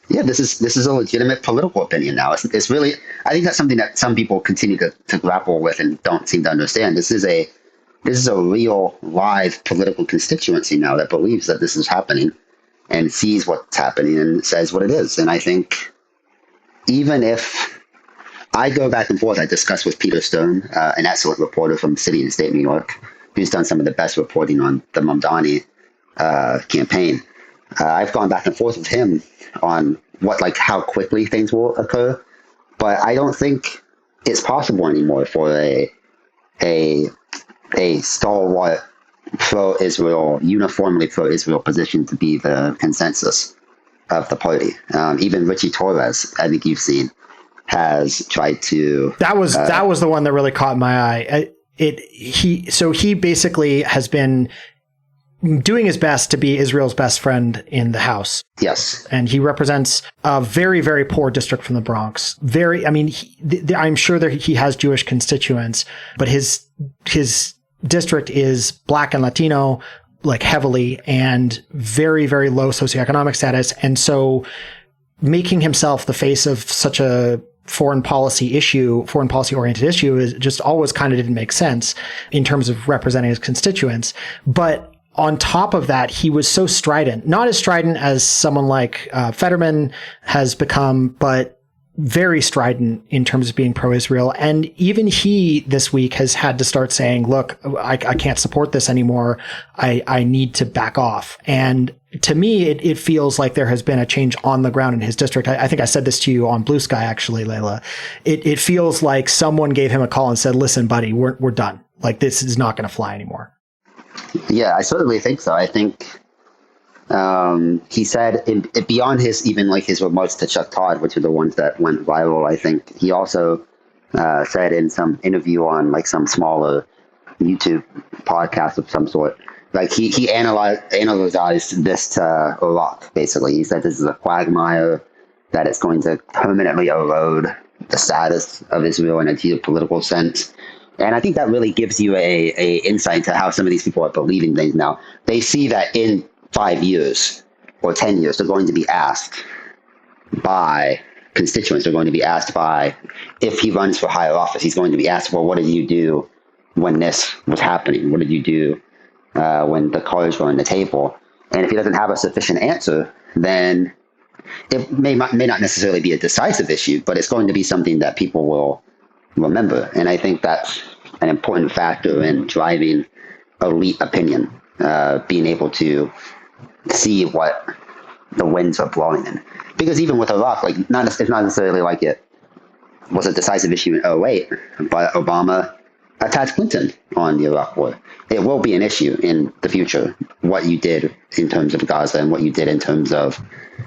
yeah, this is a legitimate political opinion now. It's really, I think that's something that some people continue to grapple with and don't seem to understand. This is a real live political constituency now that believes that this is happening and sees what's happening and says what it is. And I think even if I go back and forth, I discuss with Peter Stone, an excellent reporter from City and State New York, who's done some of the best reporting on the Mamdani campaign. I've gone back and forth with him on how quickly things will occur, but I don't think it's possible anymore for a stalwart pro-Israel, uniformly pro-Israel position to be the consensus of the party. Even Richie Torres, I think you've seen, has tried to. That was the one that really caught my eye. He basically has been doing his best to be Israel's best friend in the House. Yes. And he represents a very, very poor district from the Bronx. I'm sure that he has Jewish constituents, but his district is Black and Latino, heavily, and very, very low socioeconomic status. And so making himself the face of such a foreign policy oriented issue is just always kind of didn't make sense in terms of representing his constituents. But on top of that, he was so strident, not as strident as someone like Fetterman has become, but very strident in terms of being pro-Israel. And even he this week has had to start saying, look, I can't support this anymore. I need to back off. And to me, it feels like there has been a change on the ground in his district. I think I said this to you on Bluesky, actually, Layla. It feels like someone gave him a call and said, listen, buddy, we're done. This is not going to fly anymore. Yeah, I certainly think so. I think he said beyond his remarks to Chuck Todd, which are the ones that went viral, I think he also said in some interview on some smaller YouTube podcast of some sort, he analyzed this to Iraq, basically. He said this is a quagmire, that it's going to permanently erode the status of Israel in a geopolitical sense. And I think that really gives you a insight to how some of these people are believing things now. They see that in 5 years or 10 years, they're going to be asked by constituents, they're going to be asked by, if he runs for higher office, he's going to be asked, well, what did you do when this was happening? What did you do when the cards were on the table? And if he doesn't have a sufficient answer, then it may not necessarily be a decisive issue, but it's going to be something that people will remember. And I think that's an important factor in driving elite opinion, being able to see what the winds are blowing in. Because even with Iraq, it's not necessarily like it was a decisive issue in 2008, but Obama attacked Clinton on the Iraq war. It will be an issue in the future, what you did in terms of Gaza and what you did in terms of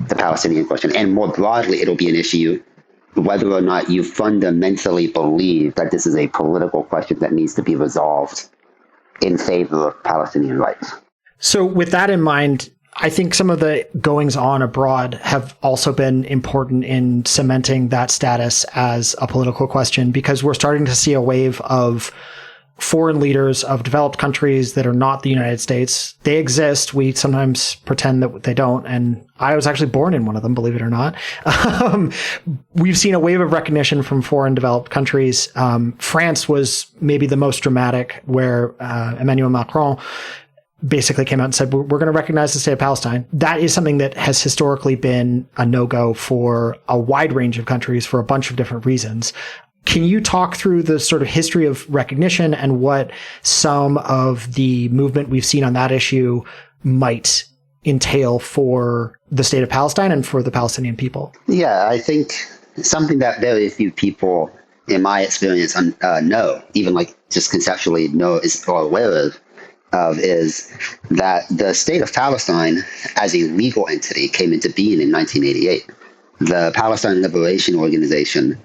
the Palestinian question. And more broadly, it'll be an issue whether or not you fundamentally believe that this is a political question that needs to be resolved in favor of Palestinian rights. So with that in mind, I think some of the goings on abroad have also been important in cementing that status as a political question, because we're starting to see a wave of foreign leaders of developed countries that are not the United States. They exist. We sometimes pretend that they don't. And I was actually born in one of them, believe it or not. We've seen a wave of recognition from foreign developed countries. France was maybe the most dramatic, where Emmanuel Macron basically came out and said, we're going to recognize the state of Palestine. That is something that has historically been a no-go for a wide range of countries for a bunch of different reasons. Can you talk through the sort of history of recognition and what some of the movement we've seen on that issue might entail for the state of Palestine and for the Palestinian people? Yeah, I think something that very few people, in my experience, know, even like just conceptually know is or aware of, is that the state of Palestine as a legal entity came into being in 1988. The Palestine Liberation Organization,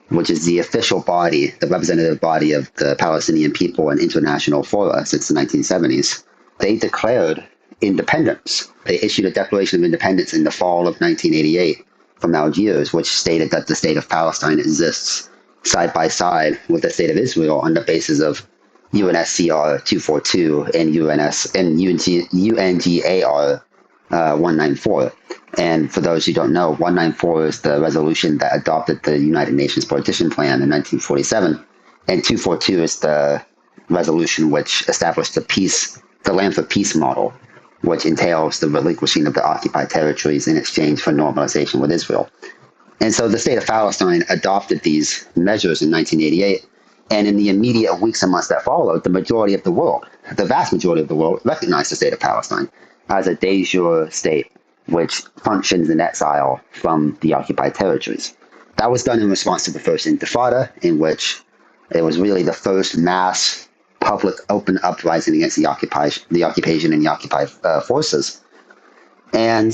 which is the official body, the representative body of the Palestinian people and international fora since the 1970s, they declared independence. They issued a Declaration of Independence in the fall of 1988 from Algiers, which stated that the state of Palestine exists side by side with the state of Israel on the basis of UNSCR 242 and UNGAR 194. And for those who don't know, 194 is the resolution that adopted the United Nations Partition Plan in 1947, and 242 is the resolution which established the Land for Peace model, which entails the relinquishing of the occupied territories in exchange for normalization with Israel. And so the state of Palestine adopted these measures in 1988, and in the immediate weeks and months that followed, the majority of the world, the vast majority of the world, recognized the state of Palestine as a de jure state which functions in exile from the occupied territories. That was done in response to the first Intifada, in which it was really the first mass public open uprising against the occupation and the occupied forces. And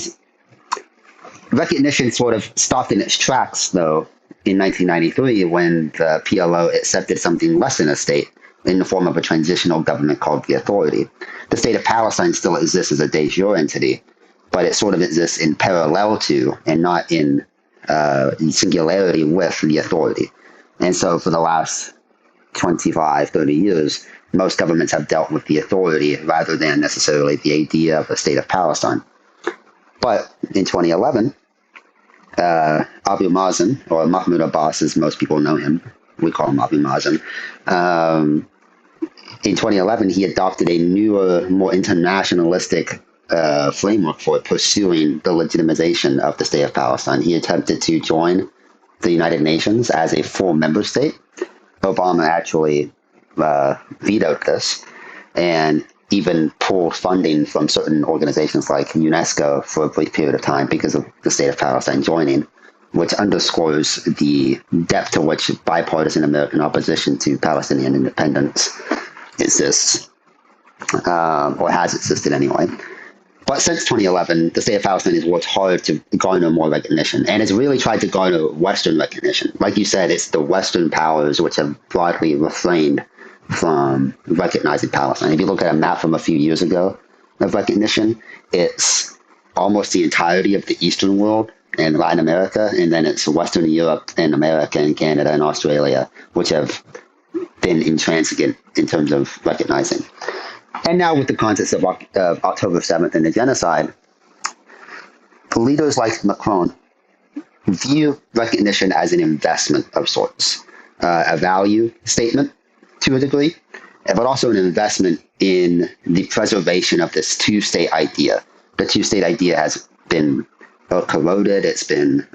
recognition sort of stopped in its tracks, though, in 1993 when the PLO accepted something less than a state in the form of a transitional government called the Authority. The state of Palestine still exists as a de jure entity, but it sort of exists in parallel to and not in singularity with the Authority. And so for the last 25, 30 years, most governments have dealt with the Authority rather than necessarily the idea of the state of Palestine. But in 2011, Abu Mazen, or Mahmoud Abbas as most people know him, we call him Abu Mazen, in 2011, he adopted a newer, more internationalistic framework for pursuing the legitimization of the state of Palestine. He attempted to join the United Nations as a full member state. Obama actually vetoed this and even pulled funding from certain organizations like UNESCO for a brief period of time because of the state of Palestine joining, which underscores the depth to which bipartisan American opposition to Palestinian independence exists, or has existed anyway. But since 2011, the state of Palestine has worked hard to garner more recognition, and it's really tried to garner Western recognition. Like you said, it's the Western powers which have broadly refrained from recognizing Palestine. If you look at a map from a few years ago of recognition, it's almost the entirety of the Eastern world and Latin America, and then it's Western Europe and America and Canada and Australia, which have been intransigent in terms of recognizing. And now with the context of October 7th and the genocide, leaders like Macron view recognition as an investment of sorts, a value statement to a degree, but also an investment in the preservation of this two-state idea. The two-state idea has been corroded, it's been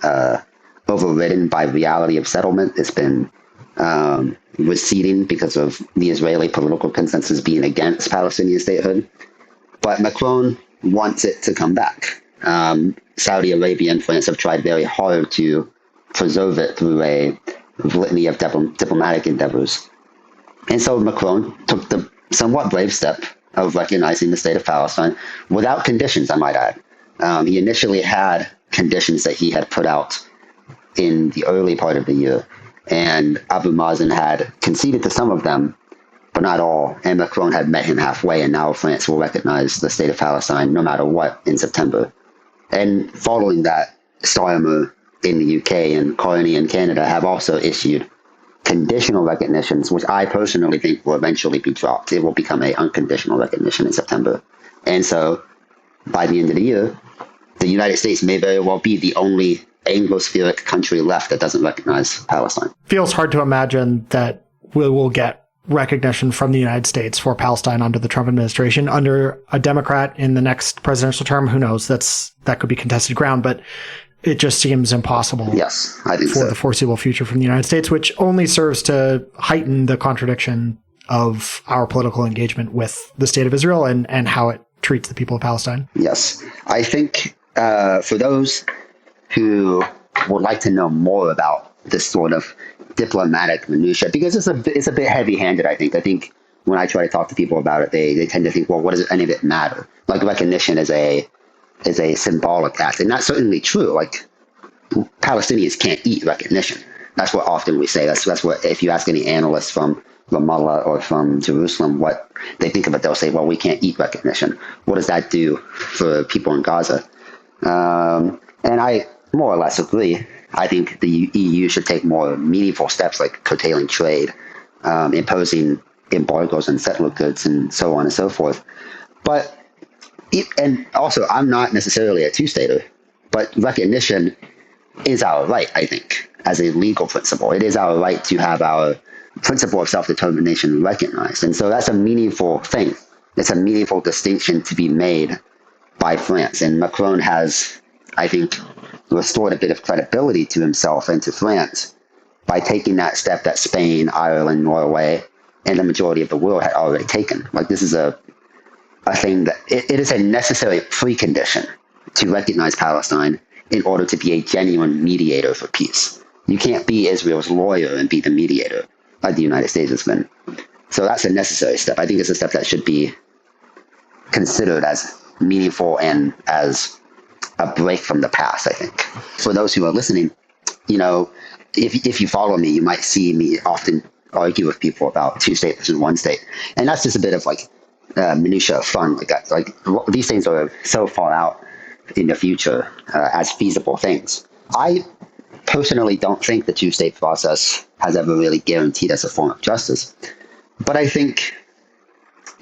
overridden by reality of settlement, it's been receding because of the Israeli political consensus being against Palestinian statehood. But Macron wants it to come back. Saudi Arabia and France have tried very hard to preserve it through a litany of diplomatic endeavors. And so Macron took the somewhat brave step of recognizing the state of Palestine without conditions, I might add. He initially had conditions that he had put out in the early part of the year, and Abu Mazen had conceded to some of them, but not all, and Macron had met him halfway, and now France will recognize the state of Palestine no matter what in September. And following that, Starmer in the UK and Carney in Canada have also issued conditional recognitions, which I personally think will eventually be dropped. It will become an unconditional recognition in September. And so by the end of the year, the United States may very well be the only Anglospheric country left that doesn't recognize Palestine. Feels hard to imagine that we will get recognition from the United States for Palestine under the Trump administration. Under a Democrat in the next presidential term, who knows? That could be contested ground, but it just seems impossible. Yes, I think for the foreseeable future from the United States, which only serves to heighten the contradiction of our political engagement with the state of Israel and how it treats the people of Palestine. Yes. I think for those who would like to know more about this sort of diplomatic minutia, because it's a bit heavy-handed, I think. I think when I try to talk to people about it, they tend to think, well, what does any of it matter? Like recognition is a symbolic act. And that's certainly true. Like, Palestinians can't eat recognition. That's what often we say. That's what, if you ask any analysts from Ramallah or from Jerusalem what they think of it, they'll say, well, we can't eat recognition. What does that do for people in Gaza? And I more or less agree. I think the EU should take more meaningful steps like curtailing trade, imposing embargoes on settler goods, and so on and so forth. But and also, I'm not necessarily a two-stater, but recognition is our right, I think, as a legal principle. It is our right to have our principle of self-determination recognized. And so that's a meaningful thing. It's a meaningful distinction to be made by France. And Macron has, I think, restored a bit of credibility to himself and to France by taking that step that Spain, Ireland, Norway, and the majority of the world had already taken. Like, this is a thing that it is a necessary precondition to recognize Palestine in order to be a genuine mediator for peace. You can't be Israel's lawyer and be the mediator, like the United States has been. So that's a necessary step. I think it's a step that should be considered as meaningful and as a break from the past, I think. For those who are listening, if you follow me, you might see me often argue with people about two state versus one state. And that's just a bit of minutia of fun. Like these things are so far out in the future as feasible things. I personally don't think the two-state process has ever really guaranteed us a form of justice. But I think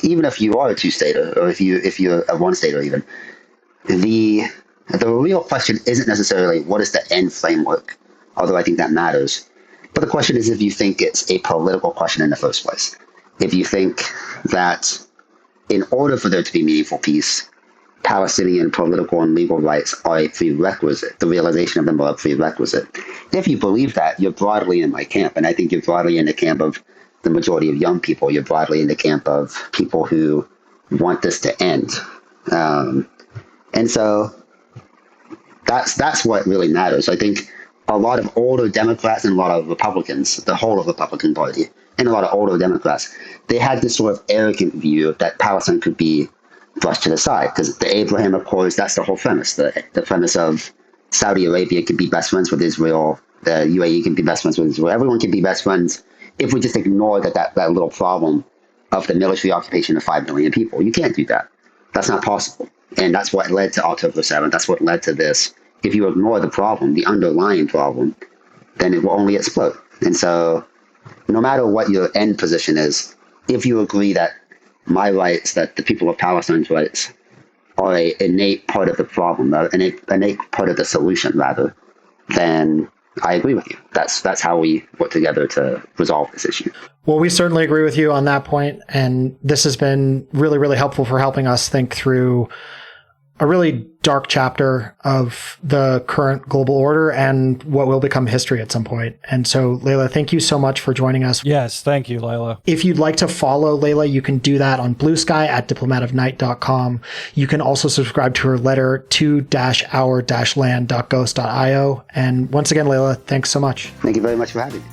even if you are a two-stater, or if you're a one-stater even, the real question isn't necessarily what is the end framework, although I think that matters. But the question is if you think it's a political question in the first place. If you think that in order for there to be meaningful peace, Palestinian political and legal rights are a prerequisite. The realization of them are a prerequisite. If you believe that, you're broadly in my camp. And I think you're broadly in the camp of the majority of young people. You're broadly in the camp of people who want this to end. And so that's what really matters. I think a lot of older Democrats and a lot of Republicans, the whole of the Republican Party, and a lot of older Democrats, they had this sort of arrogant view that Palestine could be brushed to the side, because the Abraham Accords, that's the whole premise. The premise of Saudi Arabia can be best friends with Israel, the UAE can be best friends with Israel, everyone can be best friends if we just ignore that little problem of the military occupation of 5 million people. You can't do that. That's not possible. And that's what led to October 7th. That's what led to this. If you ignore the problem, the underlying problem, then it will only explode. And so no matter what your end position is, if you agree that my rights, that the people of Palestine's rights are an innate part of the problem, an innate part of the solution, rather, then I agree with you. That's how we work together to resolve this issue. Well, we certainly agree with you on that point, and this has been really, really helpful for helping us think through a really dark chapter of the current global order and what will become history at some point. And so, Layla, thank you so much for joining us. Yes, thank you, Layla. If you'd like to follow Layla, you can do that on Bluesky at diplomatofnight.com. You can also subscribe to her letter to-our-land.ghost.io. And once again, Layla, thanks so much. Thank you very much for having me.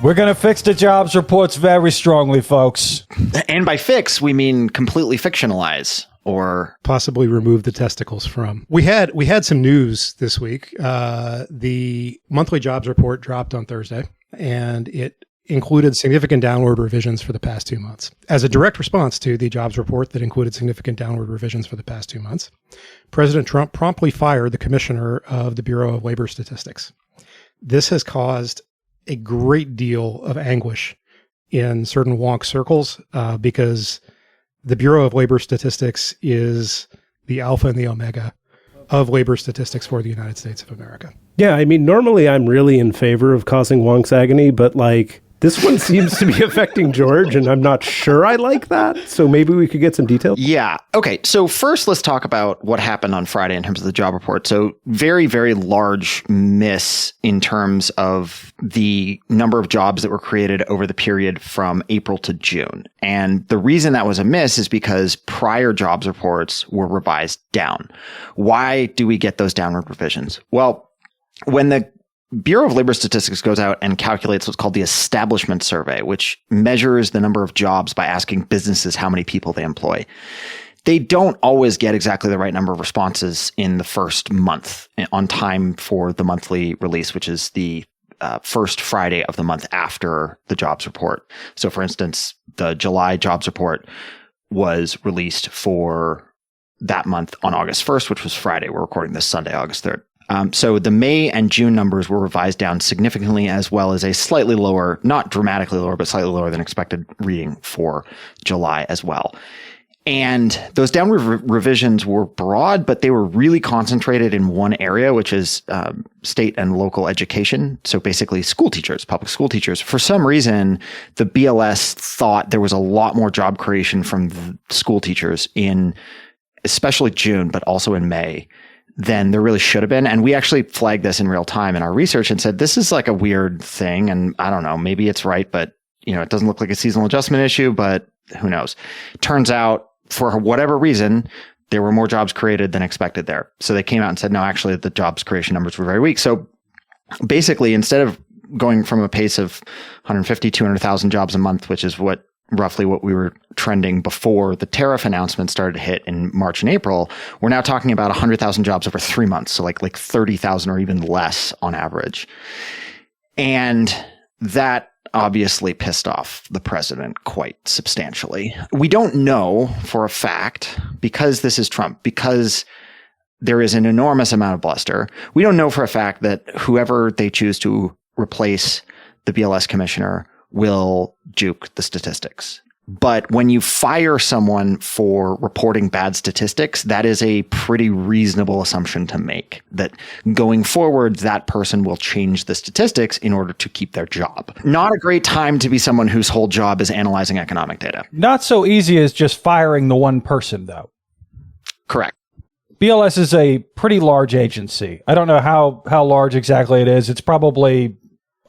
We're going to fix the jobs reports very strongly, folks. And by fix, we mean completely fictionalize or possibly remove the testicles from. We had some news this week. The monthly jobs report dropped on Thursday, and it included significant downward revisions for the past 2 months. As a direct response to the jobs report that included significant downward revisions for the past 2 months, President Trump promptly fired the commissioner of the Bureau of Labor Statistics. This has caused a great deal of anguish in certain wonk circles because the Bureau of Labor Statistics is the alpha and the omega of labor statistics for the United States of America. Yeah, I mean, normally I'm really in favor of causing wonk's agony, but like this one seems to be affecting George, and I'm not sure I like that. So maybe we could get some details. Yeah. Okay. So first, let's talk about what happened on Friday in terms of the job report. So very, very large miss in terms of the number of jobs that were created over the period from April to June. And the reason that was a miss is because prior jobs reports were revised down. Why do we get those downward revisions? Well, when the Bureau of Labor Statistics goes out and calculates what's called the Establishment Survey, which measures the number of jobs by asking businesses how many people they employ. They don't always get exactly the right number of responses in the first month on time for the monthly release, which is the first Friday of the month after the jobs report. So for instance, the July jobs report was released for that month on August 1st, which was Friday. We're recording this Sunday, August 3rd. So the May and June numbers were revised down significantly, as well as a slightly lower, not dramatically lower, but slightly lower than expected reading for July as well. And those downward revisions were broad, but they were really concentrated in one area, which is state and local education. So basically school teachers, public school teachers. For some reason, the BLS thought there was a lot more job creation from the school teachers in especially June, but also in May, than there really should have been. And we actually flagged this in real time in our research and said, this is like a weird thing. And I don't know, maybe it's right, but it doesn't look like a seasonal adjustment issue, but who knows? Turns out for whatever reason, there were more jobs created than expected there. So they came out and said, no, actually the jobs creation numbers were very weak. So basically, instead of going from a pace of 150, 200,000 jobs a month, which is roughly what we were trending before the tariff announcement started to hit in March and April, we're now talking about 100,000 jobs over 3 months. So like 30,000 or even less on average. And that obviously pissed off the president quite substantially. We don't know for a fact, because this is Trump, because there is an enormous amount of bluster. We don't know for a fact that whoever they choose to replace the BLS commissioner will juke the statistics. But when you fire someone for reporting bad statistics, that is a pretty reasonable assumption to make, that going forward, that person will change the statistics in order to keep their job. Not a great time to be someone whose whole job is analyzing economic data. Not so easy as just firing the one person, though. Correct. BLS is a pretty large agency. I don't know how large exactly it is. It's probably,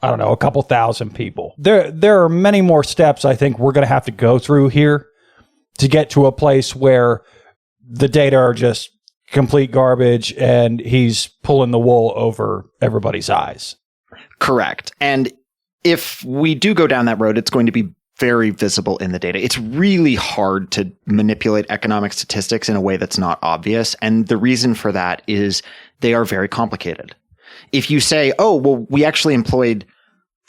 I don't know, a couple thousand people. There are many more steps I think we're going to have to go through here to get to a place where the data are just complete garbage and he's pulling the wool over everybody's eyes. Correct. And if we do go down that road, it's going to be very visible in the data. It's really hard to manipulate economic statistics in a way that's not obvious. And the reason for that is they are very complicated. If you say, oh, well, we actually employed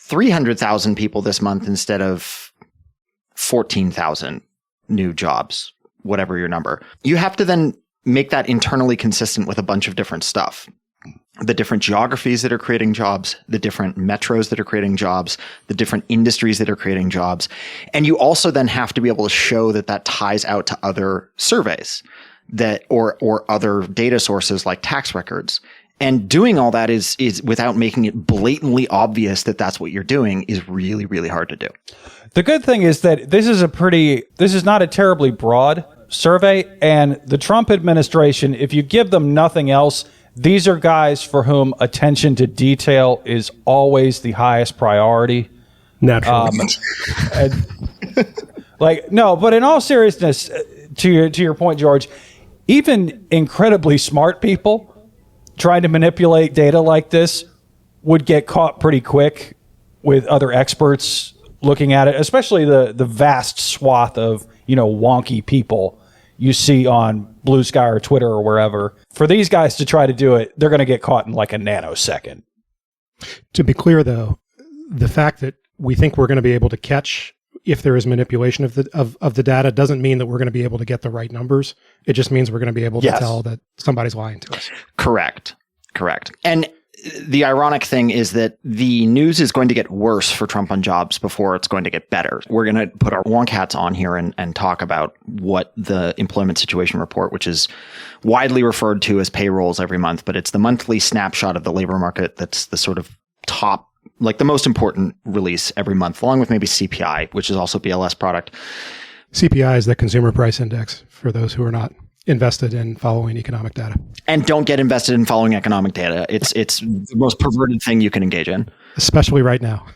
300,000 people this month instead of 14,000 new jobs, whatever your number, you have to then make that internally consistent with a bunch of different stuff. The different geographies that are creating jobs, the different metros that are creating jobs, the different industries that are creating jobs. And you also then have to be able to show that that ties out to other surveys that or other data sources like tax records. And doing all that is without making it blatantly obvious that that's what you're doing is really, really hard to do. The good thing is that this is not a terribly broad survey. And the Trump administration, if you give them nothing else, these are guys for whom attention to detail is always the highest priority. Naturally. But in all seriousness, to your point, George, even incredibly smart people trying to manipulate data like this would get caught pretty quick with other experts looking at it, especially the vast swath of, wonky people you see on Bluesky or Twitter or wherever. For these guys to try to do it, they're going to get caught in like a nanosecond. To be clear, though, the fact that we think we're going to be able to catch if there is manipulation of the data doesn't mean that we're going to be able to get the right numbers. It just means we're going to be able to tell that somebody's lying to us. Correct. And the ironic thing is that the news is going to get worse for Trump on jobs before it's going to get better. We're going to put our wonk hats on here and talk about what the employment situation report, which is widely referred to as payrolls every month, but it's the monthly snapshot of the labor market that's the sort of top, like the most important release every month, along with maybe CPI, which is also BLS product. CPI is the Consumer Price Index for those who are not invested in following economic data. And don't get invested in following economic data. It's the most perverted thing you can engage in. Especially right now.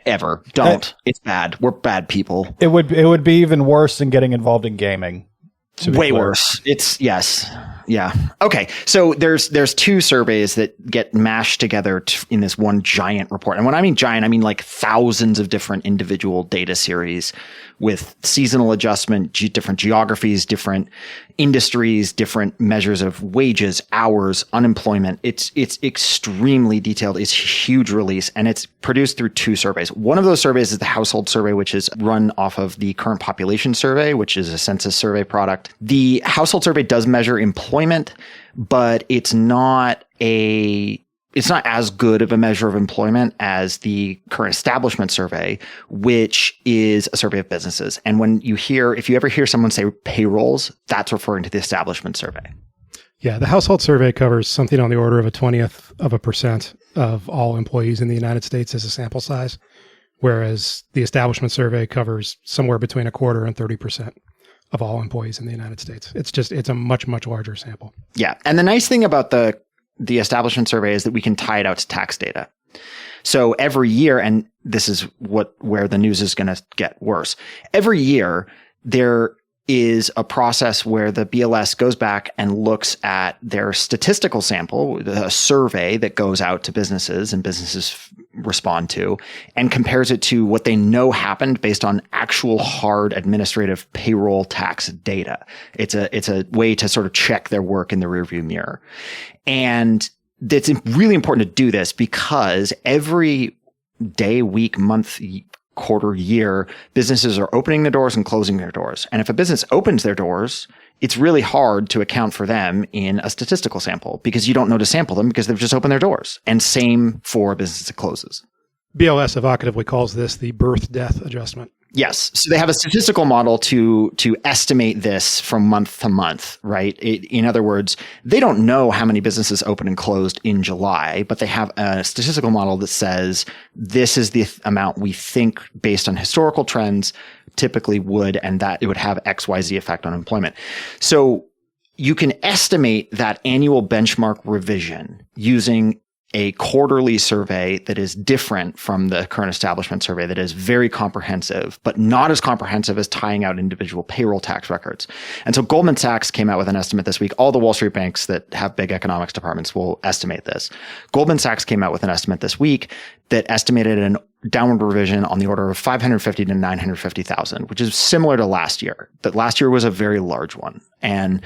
Ever. Don't. It's bad. We're bad people. It would be even worse than getting involved in gaming. Way worse. Yes. Yeah. Okay. So there's two surveys that get mashed together in this one giant report. And when I mean giant, I mean like thousands of different individual data series with seasonal adjustment, different geographies, different industries, different measures of wages, hours, unemployment. It's extremely detailed. It's a huge release, and it's produced through two surveys. One of those surveys is the household survey, which is run off of the current population survey, which is a census survey product. The household survey does measure employment, but it's not as good of a measure of employment as the current establishment survey, which is a survey of businesses. And if you ever hear someone say payrolls, that's referring to the establishment survey. Yeah, the household survey covers something on the order of 0.20% of all employees in the United States as a sample size, whereas the establishment survey covers somewhere between 25% and 30% of all employees in the United States. It's a much, much larger sample. Yeah. And the nice thing about the establishment survey is that we can tie it out to tax data. So every year, and this is where the news is going to get worse. Every year, there is a process where the BLS goes back and looks at their statistical sample, a survey that goes out to businesses and businesses respond to, and compares it to what they know happened based on actual hard administrative payroll tax data. It's a way to sort of check their work in the rearview mirror. And it's really important to do this because every day, week, month, quarter, year, businesses are opening their doors and closing their doors. And if a business opens their doors, it's really hard to account for them in a statistical sample because you don't know to sample them because they've just opened their doors. And same for a business that closes. BLS evocatively calls this the birth-death adjustment. Yes. So they have a statistical model to estimate this from month to month, right? In other words, they don't know how many businesses opened and closed in July, but they have a statistical model that says this is the amount we think based on historical trends typically would, and that it would have XYZ effect on employment. So you can estimate that annual benchmark revision using a quarterly survey that is different from the current establishment survey that is very comprehensive, but not as comprehensive as tying out individual payroll tax records. And so Goldman Sachs came out with an estimate this week. All the Wall Street banks that have big economics departments will estimate this. Goldman Sachs came out with an estimate this week that estimated an downward revision on the order of 550 to 950,000, which is similar to last year. That last year was a very large one. And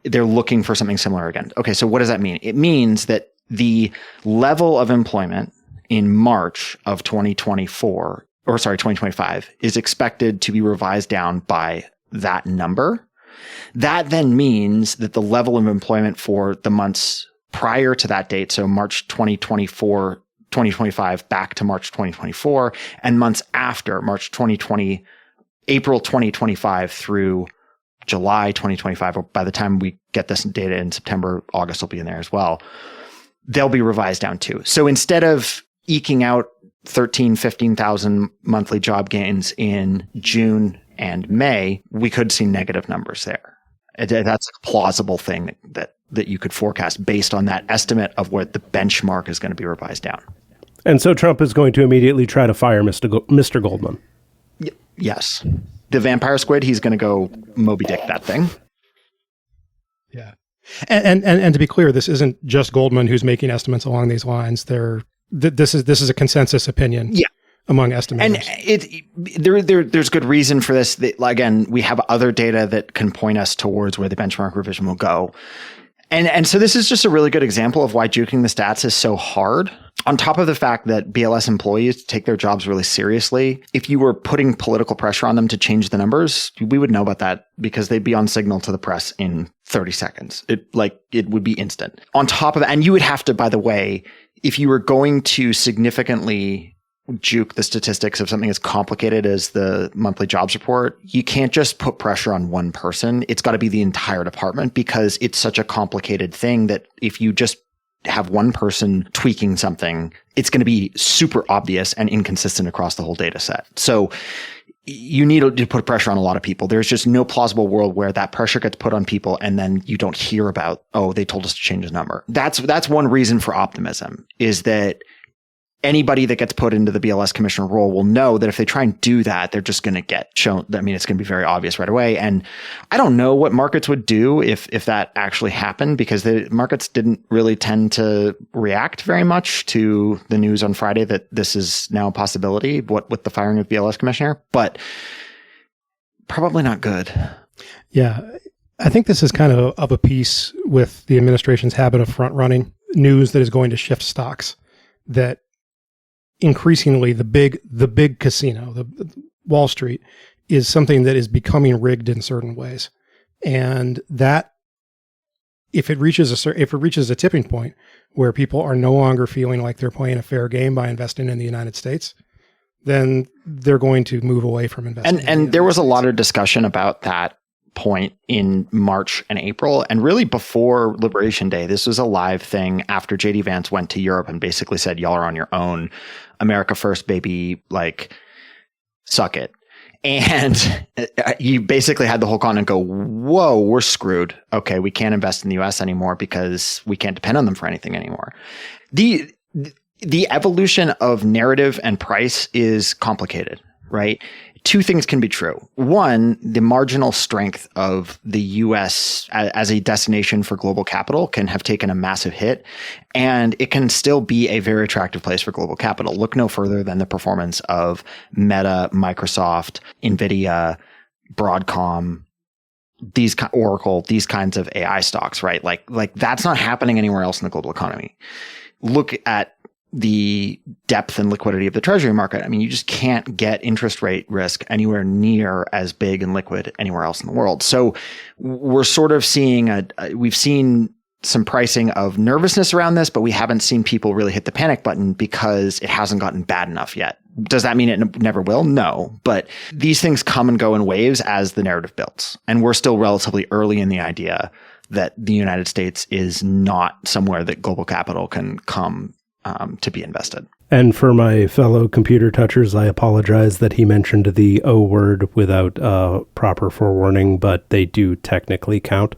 they're looking for something similar again. Okay, so what does that mean? It means that the level of employment in March of 2025 is expected to be revised down by that number. That then means that the level of employment for the months prior to that date, so March 2025 back to March 2024, and months after April 2025 through July 2025, or by the time we get this data in September, August will be in there as well, they'll be revised down too. So instead of eking out 13, 15,000 monthly job gains in June and May, we could see negative numbers there. That's a plausible thing that you could forecast based on that estimate of what the benchmark is going to be revised down. And so Trump is going to immediately try to fire Mr. Goldman. Yes. The vampire squid, he's going to go Moby Dick that thing. Yeah. And to be clear, this isn't just Goldman who's making estimates along these lines. This is a consensus opinion. Yeah. among estimators. And there's good reason for this. Again, we have other data that can point us towards where the benchmark revision will go. And so this is just a really good example of why juking the stats is so hard. On top of the fact that BLS employees take their jobs really seriously, if you were putting political pressure on them to change the numbers, we would know about that because they'd be on signal to the press in 30 seconds. It would be instant. On top of that, and you would have to, by the way, if you were going to significantly juke the statistics of something as complicated as the monthly jobs report, you can't just put pressure on one person. It's got to be the entire department because it's such a complicated thing that if you just have one person tweaking something, it's going to be super obvious and inconsistent across the whole data set. So you need to put pressure on a lot of people. There's just no plausible world where that pressure gets put on people and then you don't hear about, oh, they told us to change the number. That's one reason for optimism, is that anybody that gets put into the BLS commissioner role will know that if they try and do that, they're just going to get shown. I mean, it's going to be very obvious right away. And I don't know what markets would do if that actually happened, because the markets didn't really tend to react very much to the news on Friday that this is now a possibility, with the firing of BLS commissioner, but probably not good. Yeah. I think this is kind of a piece with the administration's habit of front running news that is going to shift stocks, that increasingly the big casino, the Wall Street, is something that is becoming rigged in certain ways. And that if it reaches a tipping point where people are no longer feeling like they're playing a fair game by investing in the United States, then they're going to move away from investing. And there was a lot of discussion about that point in March and April, and really before Liberation Day. This was a live thing after JD Vance went to Europe and basically said, y'all are on your own. America first, baby, like, suck it. And you basically had the whole continent go, whoa, we're screwed. Okay, we can't invest in the US anymore because we can't depend on them for anything anymore. The evolution of narrative and price is complicated, right? Two things can be true. One, the marginal strength of the US as a destination for global capital can have taken a massive hit, and it can still be a very attractive place for global capital. Look no further than the performance of Meta, Microsoft, Nvidia, Broadcom, Oracle, these kinds of AI stocks, right? Like that's not happening anywhere else in the global economy. Look at the depth and liquidity of the treasury market. I mean, you just can't get interest rate risk anywhere near as big and liquid anywhere else in the world. So we're sort of seeing we've seen some pricing of nervousness around this, but we haven't seen people really hit the panic button because it hasn't gotten bad enough yet. Does that mean it never will? No, but these things come and go in waves as the narrative builds. And we're still relatively early in the idea that the United States is not somewhere that global capital can come to be invested. And for my fellow computer touchers, I apologize that he mentioned the O word without proper forewarning, but they do technically count.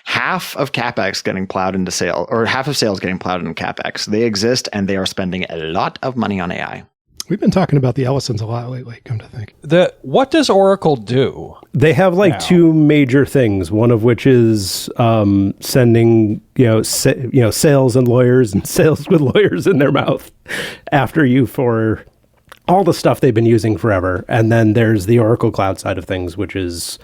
Half of CapEx getting plowed into sale, or half of sales getting plowed into CapEx. They exist, and they are spending a lot of money on AI. We've been talking about the Ellisons a lot lately, come to think. What does Oracle do? They have two major things, one of which is sending sales and lawyers and sales with lawyers in their mouth after you for all the stuff they've been using forever. And then there's the Oracle Cloud side of things, which is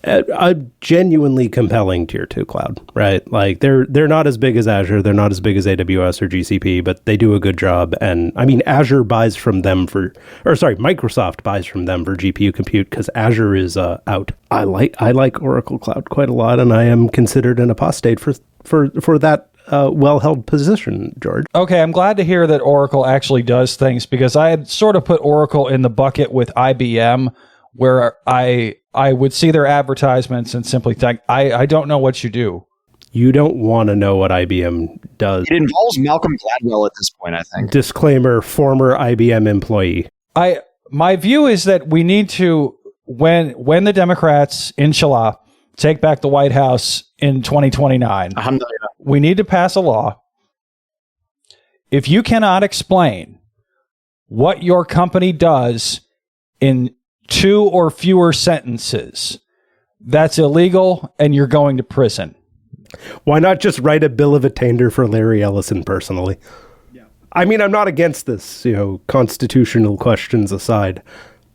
a genuinely compelling tier 2 cloud, right? Like they're not as big as Azure, they're not as big as AWS or GCP, but they do a good job. And I mean, Azure buys from them Microsoft buys from them for GPU compute because Azure is out. I like Oracle Cloud quite a lot, and I am considered an apostate for that well-held position, George. Okay, I'm glad to hear that Oracle actually does things, because I had sort of put Oracle in the bucket with IBM, where I would see their advertisements and simply think, I don't know what you do. You don't want to know what IBM does. It involves Malcolm Gladwell at this point, I think. Disclaimer, former IBM employee. My view is that we need to, when the Democrats, inshallah, take back the White House in 2029, we need to pass a law. If you cannot explain what your company does in 2 or fewer sentences, that's illegal and you're going to prison. Why not just write a bill of attainder for Larry Ellison personally? I mean, I'm not against this, constitutional questions aside,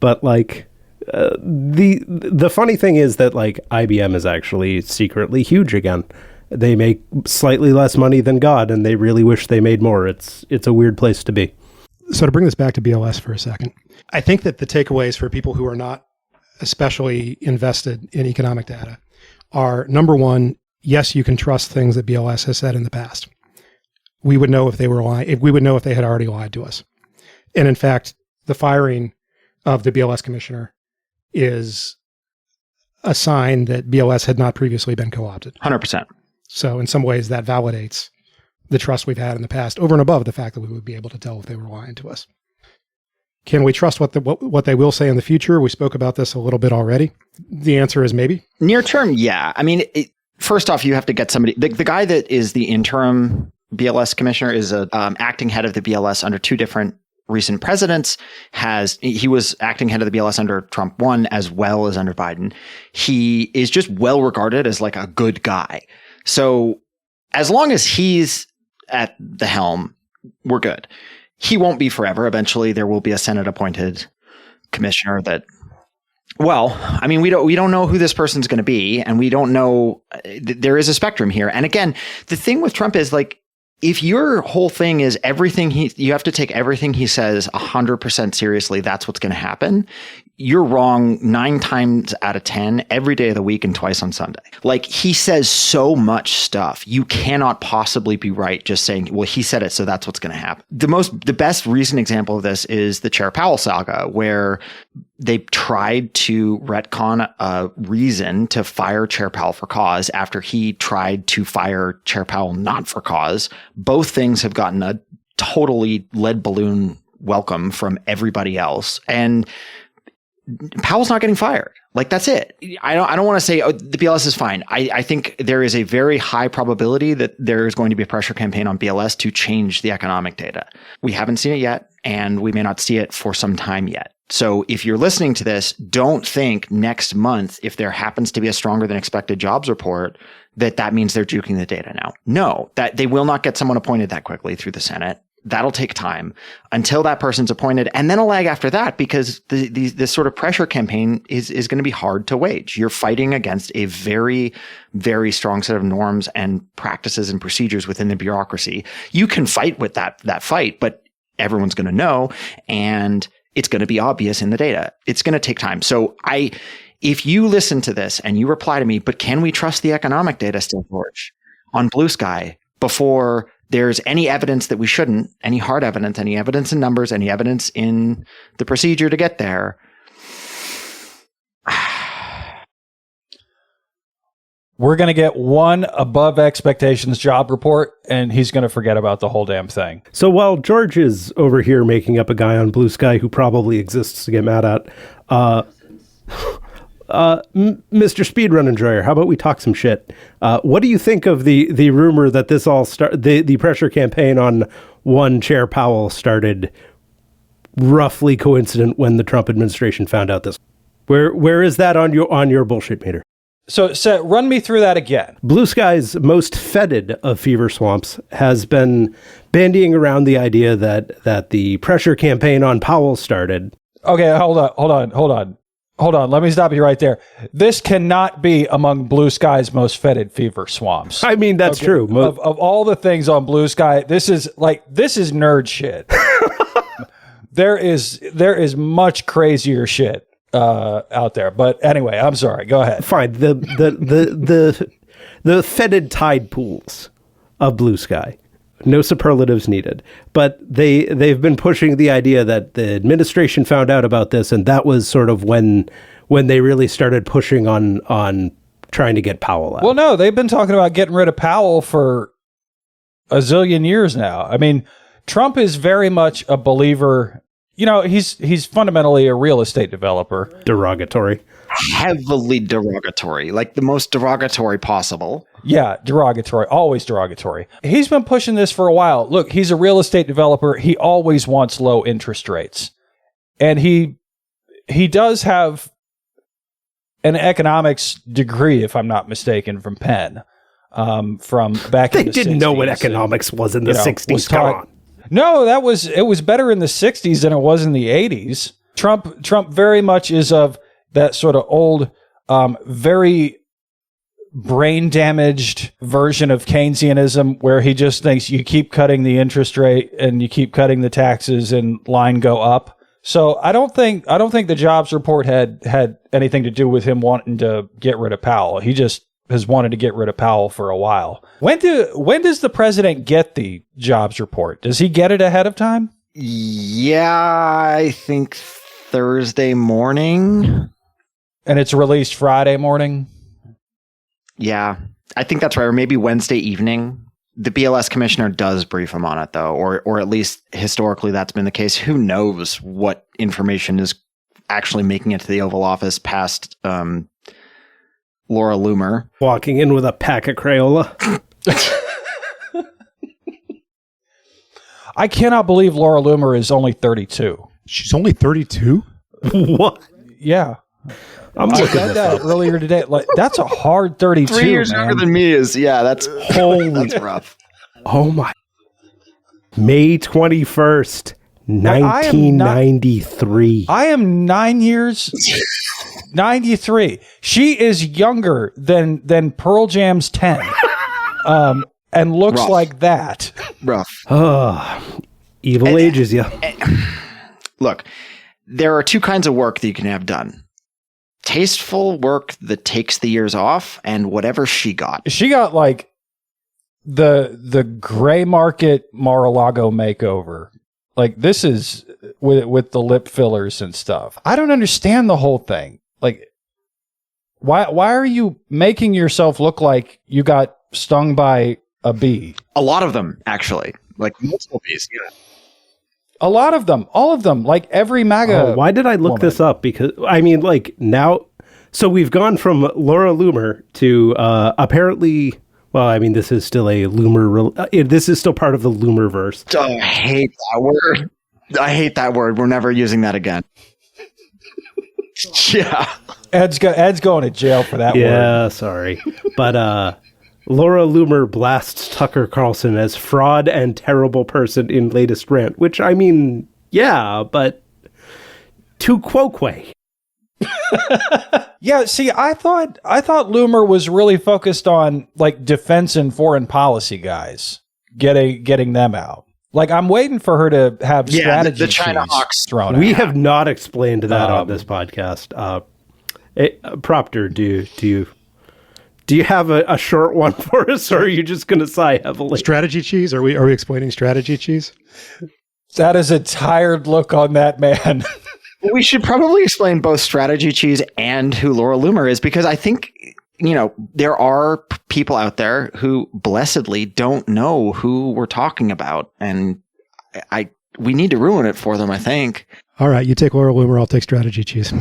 but like the funny thing is that like IBM is actually secretly huge again. They make slightly less money than God, and they really wish they made more. It's a weird place to be. So to bring this back to BLS for a second, I think that the takeaways for people who are not especially invested in economic data are, number one, yes, you can trust things that BLS has said in the past. We would know if they were lying. We would know if they had already lied to us. And in fact, the firing of the BLS commissioner is a sign that BLS had not previously been co-opted. 100%. So in some ways that validates the trust we've had in the past, over and above the fact that we would be able to tell if they were lying to us. Can we trust what they will say in the future? We spoke about this a little bit already. The answer is maybe. Near term, yeah. I mean, first off, you have to get somebody. The guy that is the interim BLS commissioner is a acting head of the BLS under two different recent presidents. He was acting head of the BLS under Trump 1 as well as under Biden. He is just well regarded as like a good guy. So as long as he's at the helm, we're good. He won't be forever. Eventually there will be a Senate appointed commissioner that, well, I mean, we don't know who this person's going to be, and we don't know. There is a spectrum here. And again, the thing with Trump is like, if your whole thing is you have to take everything he says 100% seriously, that's what's going to happen. You're wrong 9 times out of 10 every day of the week and twice on Sunday. Like, he says so much stuff. You cannot possibly be right just saying, well, he said it, so that's what's going to happen. The best recent example of this is the Chair Powell saga, where they tried to retcon a reason to fire Chair Powell for cause after he tried to fire Chair Powell not for cause. Both things have gotten a totally lead balloon welcome from everybody else. And Powell's not getting fired. Like, that's it. I don't want to say, oh, the BLS is fine. I think there is a very high probability that there is going to be a pressure campaign on BLS to change the economic data. We haven't seen it yet, and we may not see it for some time yet. So if you're listening to this, don't think next month, if there happens to be a stronger than expected jobs report, that means they're juking the data now. No, that they will not get someone appointed that quickly through the Senate. That'll take time until that person's appointed, and then a lag after that, because this sort of pressure campaign is going to be hard to wage. You're fighting against a very, very strong set of norms and practices and procedures within the bureaucracy. You can fight with that fight, but everyone's going to know, and it's going to be obvious in the data. It's going to take time. So if you listen to this and you reply to me, but can we trust the economic data still, George, on Bluesky before there's any evidence that we shouldn't, any hard evidence, any evidence in numbers, any evidence in the procedure to get there? We're going to get one above expectations job report, and he's going to forget about the whole damn thing. So while George is over here making up a guy on Bluesky who probably exists to get mad at, Mr. Speedrun Enjoyer, how about we talk some shit? What do you think of the rumor that this all the pressure campaign on one Chair Powell started roughly coincident when the Trump administration found out this? Where is that on your bullshit meter? So run me through that again. Bluesky's most fetid of fever swamps has been bandying around the idea that the pressure campaign on Powell started. Okay, hold on. Let me stop you right there. This cannot be among Bluesky's most fetid fever swamps. I mean, that's true. Of all the things on Bluesky, this is nerd shit. There is much crazier shit out there. But anyway, I'm sorry. Go ahead. Fine. The fetid tide pools of Bluesky. No superlatives needed. But they've been pushing the idea that the administration found out about this, and that was sort of when they really started pushing on trying to get Powell out. Well, no, they've been talking about getting rid of Powell for a zillion years now. I mean, Trump is very much a believer. You know, he's fundamentally a real estate developer. Derogatory. Heavily derogatory, like the most derogatory possible. Yeah, derogatory, always derogatory. He's been pushing this for a while. Look, he's a real estate developer. He always wants low interest rates. And he does have an economics degree, if I'm not mistaken, from Penn, from back in the 60s. They didn't know what economics was in the 60s. Come on. No, it was better in the 60s than it was in the 80s. Trump very much is of that sort of old, very brain damaged version of Keynesianism, where he just thinks you keep cutting the interest rate and you keep cutting the taxes and line go up. So I don't think the jobs report had anything to do with him wanting to get rid of Powell. He just has wanted to get rid of Powell for a while. When does the president get the jobs report? Does he get it ahead of time? Yeah, I think Thursday morning. And it's released Friday morning? Yeah, I think that's right. Or maybe Wednesday evening. The BLS commissioner does brief him on it, though, or at least historically that's been the case. Who knows what information is actually making it to the Oval Office past Laura Loomer. Walking in with a pack of Crayola. I cannot believe Laura Loomer is only 32. She's only 32? What? Yeah. I'm I looking read this that up. earlier today. Like, that's a hard 32. 3 years man. younger than me is, that's Holy. that's rough. Oh my. May 21st, I am 1993. I am 9 years, 93. She is younger than Pearl Jam's 10. And looks Rough. like that. Rough. Evil ages you. Look, there are two kinds of work that you can have done. Tasteful work that takes the years off, and whatever she got. She got like the gray market Mar-a-Lago makeover. Like, this is with the lip fillers and stuff. I don't understand the whole thing. Like, why are you making yourself look like you got stung by a bee? A lot of them, actually. Like multiple bees. Yeah. A lot of them, all of them, like every MAGA. Why did I look this up? Because, I mean, like, now, so we've gone from Laura Loomer to apparently, well, I mean, this is still a Loomer, this is still part of the Loomerverse. Oh, I hate that word. I hate that word. We're never using that again. Yeah. Ed's going to jail for that word. Yeah, sorry. But Laura Loomer blasts Tucker Carlson as fraud and terrible person in latest rant, which, I mean, yeah, but to Quoque. Yeah, see, I thought Loomer was really focused on like defense and foreign policy guys, getting them out. Like, I'm waiting for her to have strategy the China cheese Hawks thrown We out. have not explained that on this podcast. Proctor, do you have a short one for us, or are you just going to sigh heavily? Strategy cheese? Are we explaining strategy cheese? That is a tired look on that man. We should probably explain both strategy cheese and who Laura Loomer is, because I think, there are people out there who blessedly don't know who we're talking about. And we need to ruin it for them, I think. All right, you take Laura Loomer, I'll take strategy cheese.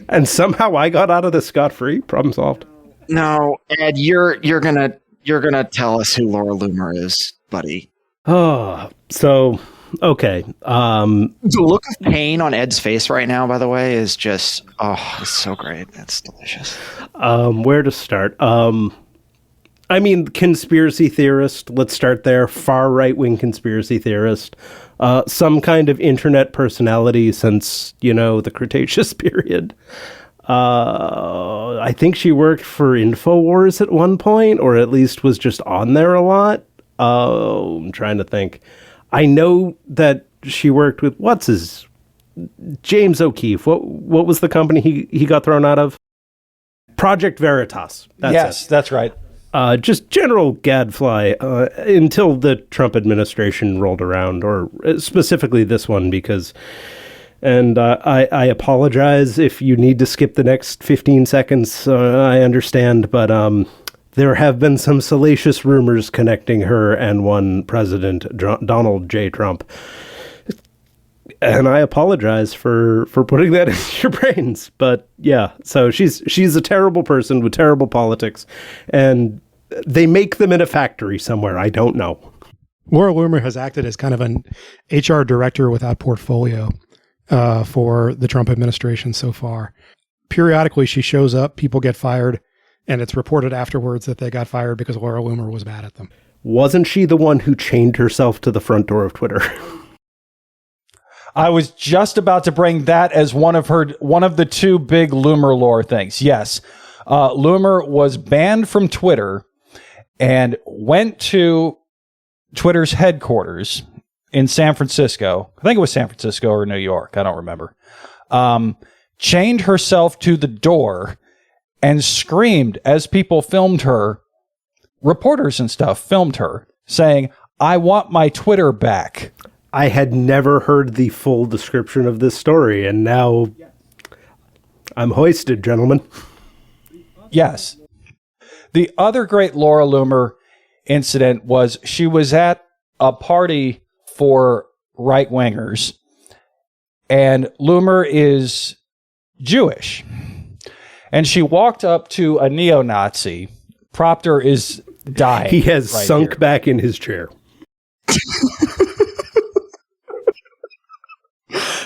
And somehow I got out of this scot-free. Problem solved. No, Ed, you're gonna tell us who Laura Loomer is, buddy. Oh, so okay. The look of pain on Ed's face right now, by the way, is just it's so great. It's delicious. Where to start? I mean, conspiracy theorist. Let's start there. Far right-wing conspiracy theorist. Some kind of internet personality since the Cretaceous period. I think she worked for InfoWars at one point, or at least was just on there a lot. I'm trying to think. I know that she worked with James O'Keefe. What was the company he got thrown out of? Project Veritas. That's right. Just general gadfly until the Trump administration rolled around, or specifically this one, because... And I apologize if you need to skip the next 15 seconds. I understand, but there have been some salacious rumors connecting her and one President Donald J. Trump. And I apologize for putting that in your brains. But yeah, so she's a terrible person with terrible politics, and they make them in a factory somewhere. I don't know. Laura Loomer has acted as kind of an HR director without portfolio for the Trump administration so far. Periodically, she shows up, people get fired, and it's reported afterwards that they got fired because Laura Loomer was mad at them. Wasn't she the one who chained herself to the front door of Twitter? I was just about to bring that as one of the two big Loomer lore things. Yes. Loomer was banned from Twitter and went to Twitter's headquarters in San Francisco. I think it was San Francisco or New York. I don't remember. Chained herself to the door and screamed as people filmed her. Reporters and stuff filmed her saying, "I want my Twitter back." I had never heard the full description of this story, and now I'm hoisted, gentlemen. Yes. The other great Laura Loomer incident was she was at a party for right-wingers, and Loomer is Jewish. And she walked up to a neo-Nazi. Proctor is dying. He has right sunk here. back in his chair.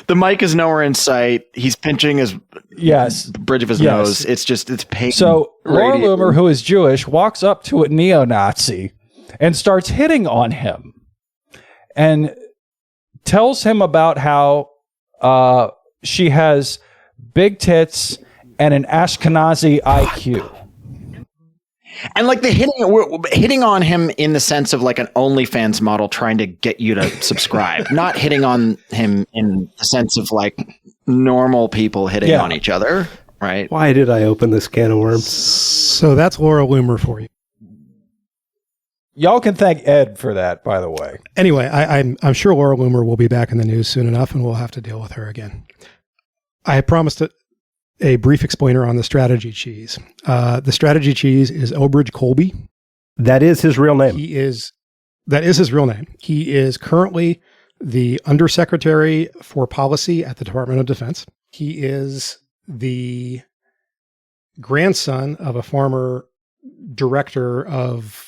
The mic is nowhere in sight. He's pinching his bridge of his nose. It's pain. So Laura Loomer, who is Jewish, walks up to a neo-Nazi and starts hitting on him and tells him about how she has big tits and an Ashkenazi IQ. And like we're hitting on him in the sense of like an OnlyFans model trying to get you to subscribe, not hitting on him in the sense of like normal people hitting on each other, right? Why did I open this can of worms? So that's Laura Loomer for you. Y'all can thank Ed for that, by the way. Anyway, I'm sure Laura Loomer will be back in the news soon enough, and we'll have to deal with her again. I had promised a brief explainer on the strategy cheese. The strategy cheese is Elbridge Colby. That is his real name. That is his real name. He is currently the Undersecretary for Policy at the Department of Defense. He is the grandson of a former director of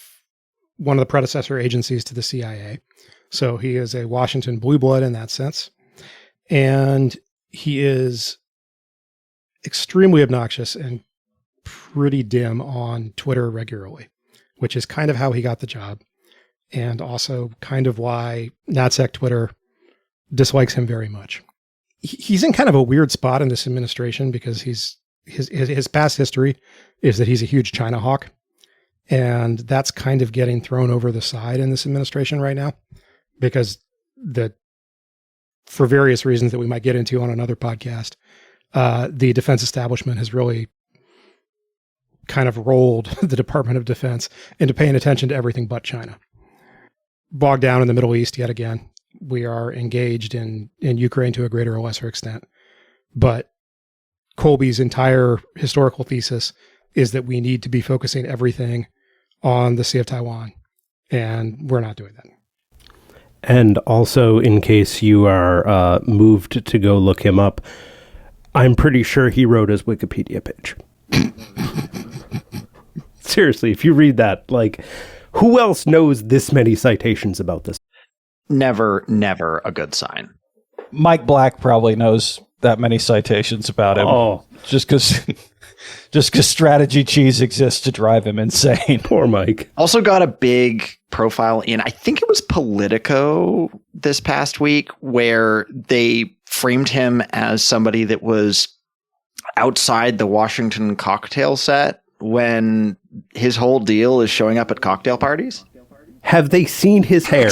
one of the predecessor agencies to the CIA. So he is a Washington blue blood in that sense. And he is extremely obnoxious and pretty dim on Twitter regularly, which is kind of how he got the job. And also kind of why NatSec Twitter dislikes him very much. He's in kind of a weird spot in this administration because his past history is that he's a huge China hawk. And that's kind of getting thrown over the side in this administration right now because for various reasons that we might get into on another podcast, the defense establishment has really kind of rolled the Department of Defense into paying attention to everything but China. Bogged down in the Middle East yet again. We are engaged in Ukraine to a greater or lesser extent. But Colby's entire historical thesis is that we need to be focusing everything on the Sea of Taiwan. And we're not doing that. And also, in case you are moved to go look him up, I'm pretty sure he wrote his Wikipedia page. Seriously, if you read that, like, who else knows this many citations about this? Never a good sign. Mike Black probably knows that many citations about him. Oh, just because strategy cheese exists to drive him insane. Poor Mike. Also got a big profile in, I think it was Politico this past week, where they framed him as somebody that was outside the Washington cocktail set when his whole deal is showing up at cocktail parties. Have they seen his hair?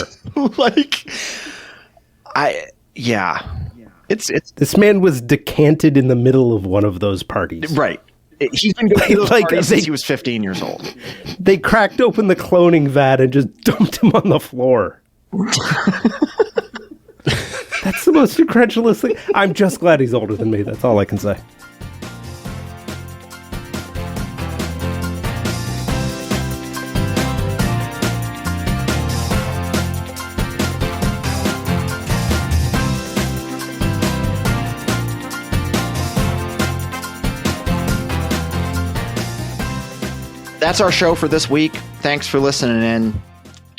It's this man was decanted in the middle of one of those parties. Right. He's been going to those parties since he was 15 years old. They cracked open the cloning vat and just dumped him on the floor. That's the most incredulous thing. I'm just glad he's older than me. That's all I can say. That's our show for this week. Thanks for listening in.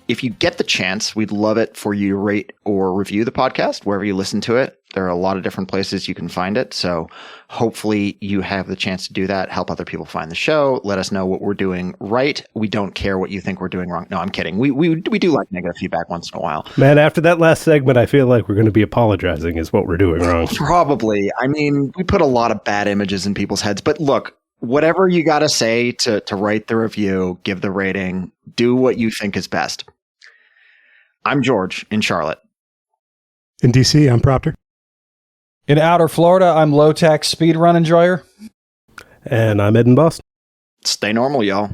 If you get the chance, we'd love it for you to rate or review the podcast wherever you listen to it. There are a lot of different places you can find it. So hopefully you have the chance to do that, help other people find the show, let us know what we're doing right. We don't care what you think we're doing wrong. No, I'm kidding. We do like negative feedback once in a while. Man, after that last segment, I feel like we're going to be apologizing is what we're doing wrong. Probably. I mean, we put a lot of bad images in people's heads, but look, whatever you got to say to write the review, give the rating, do what you think is best. I'm George in Charlotte. In DC, I'm Proctor. In outer Florida, I'm low-tech speedrun enjoyer. And I'm Ed in Boston. Stay normal, y'all.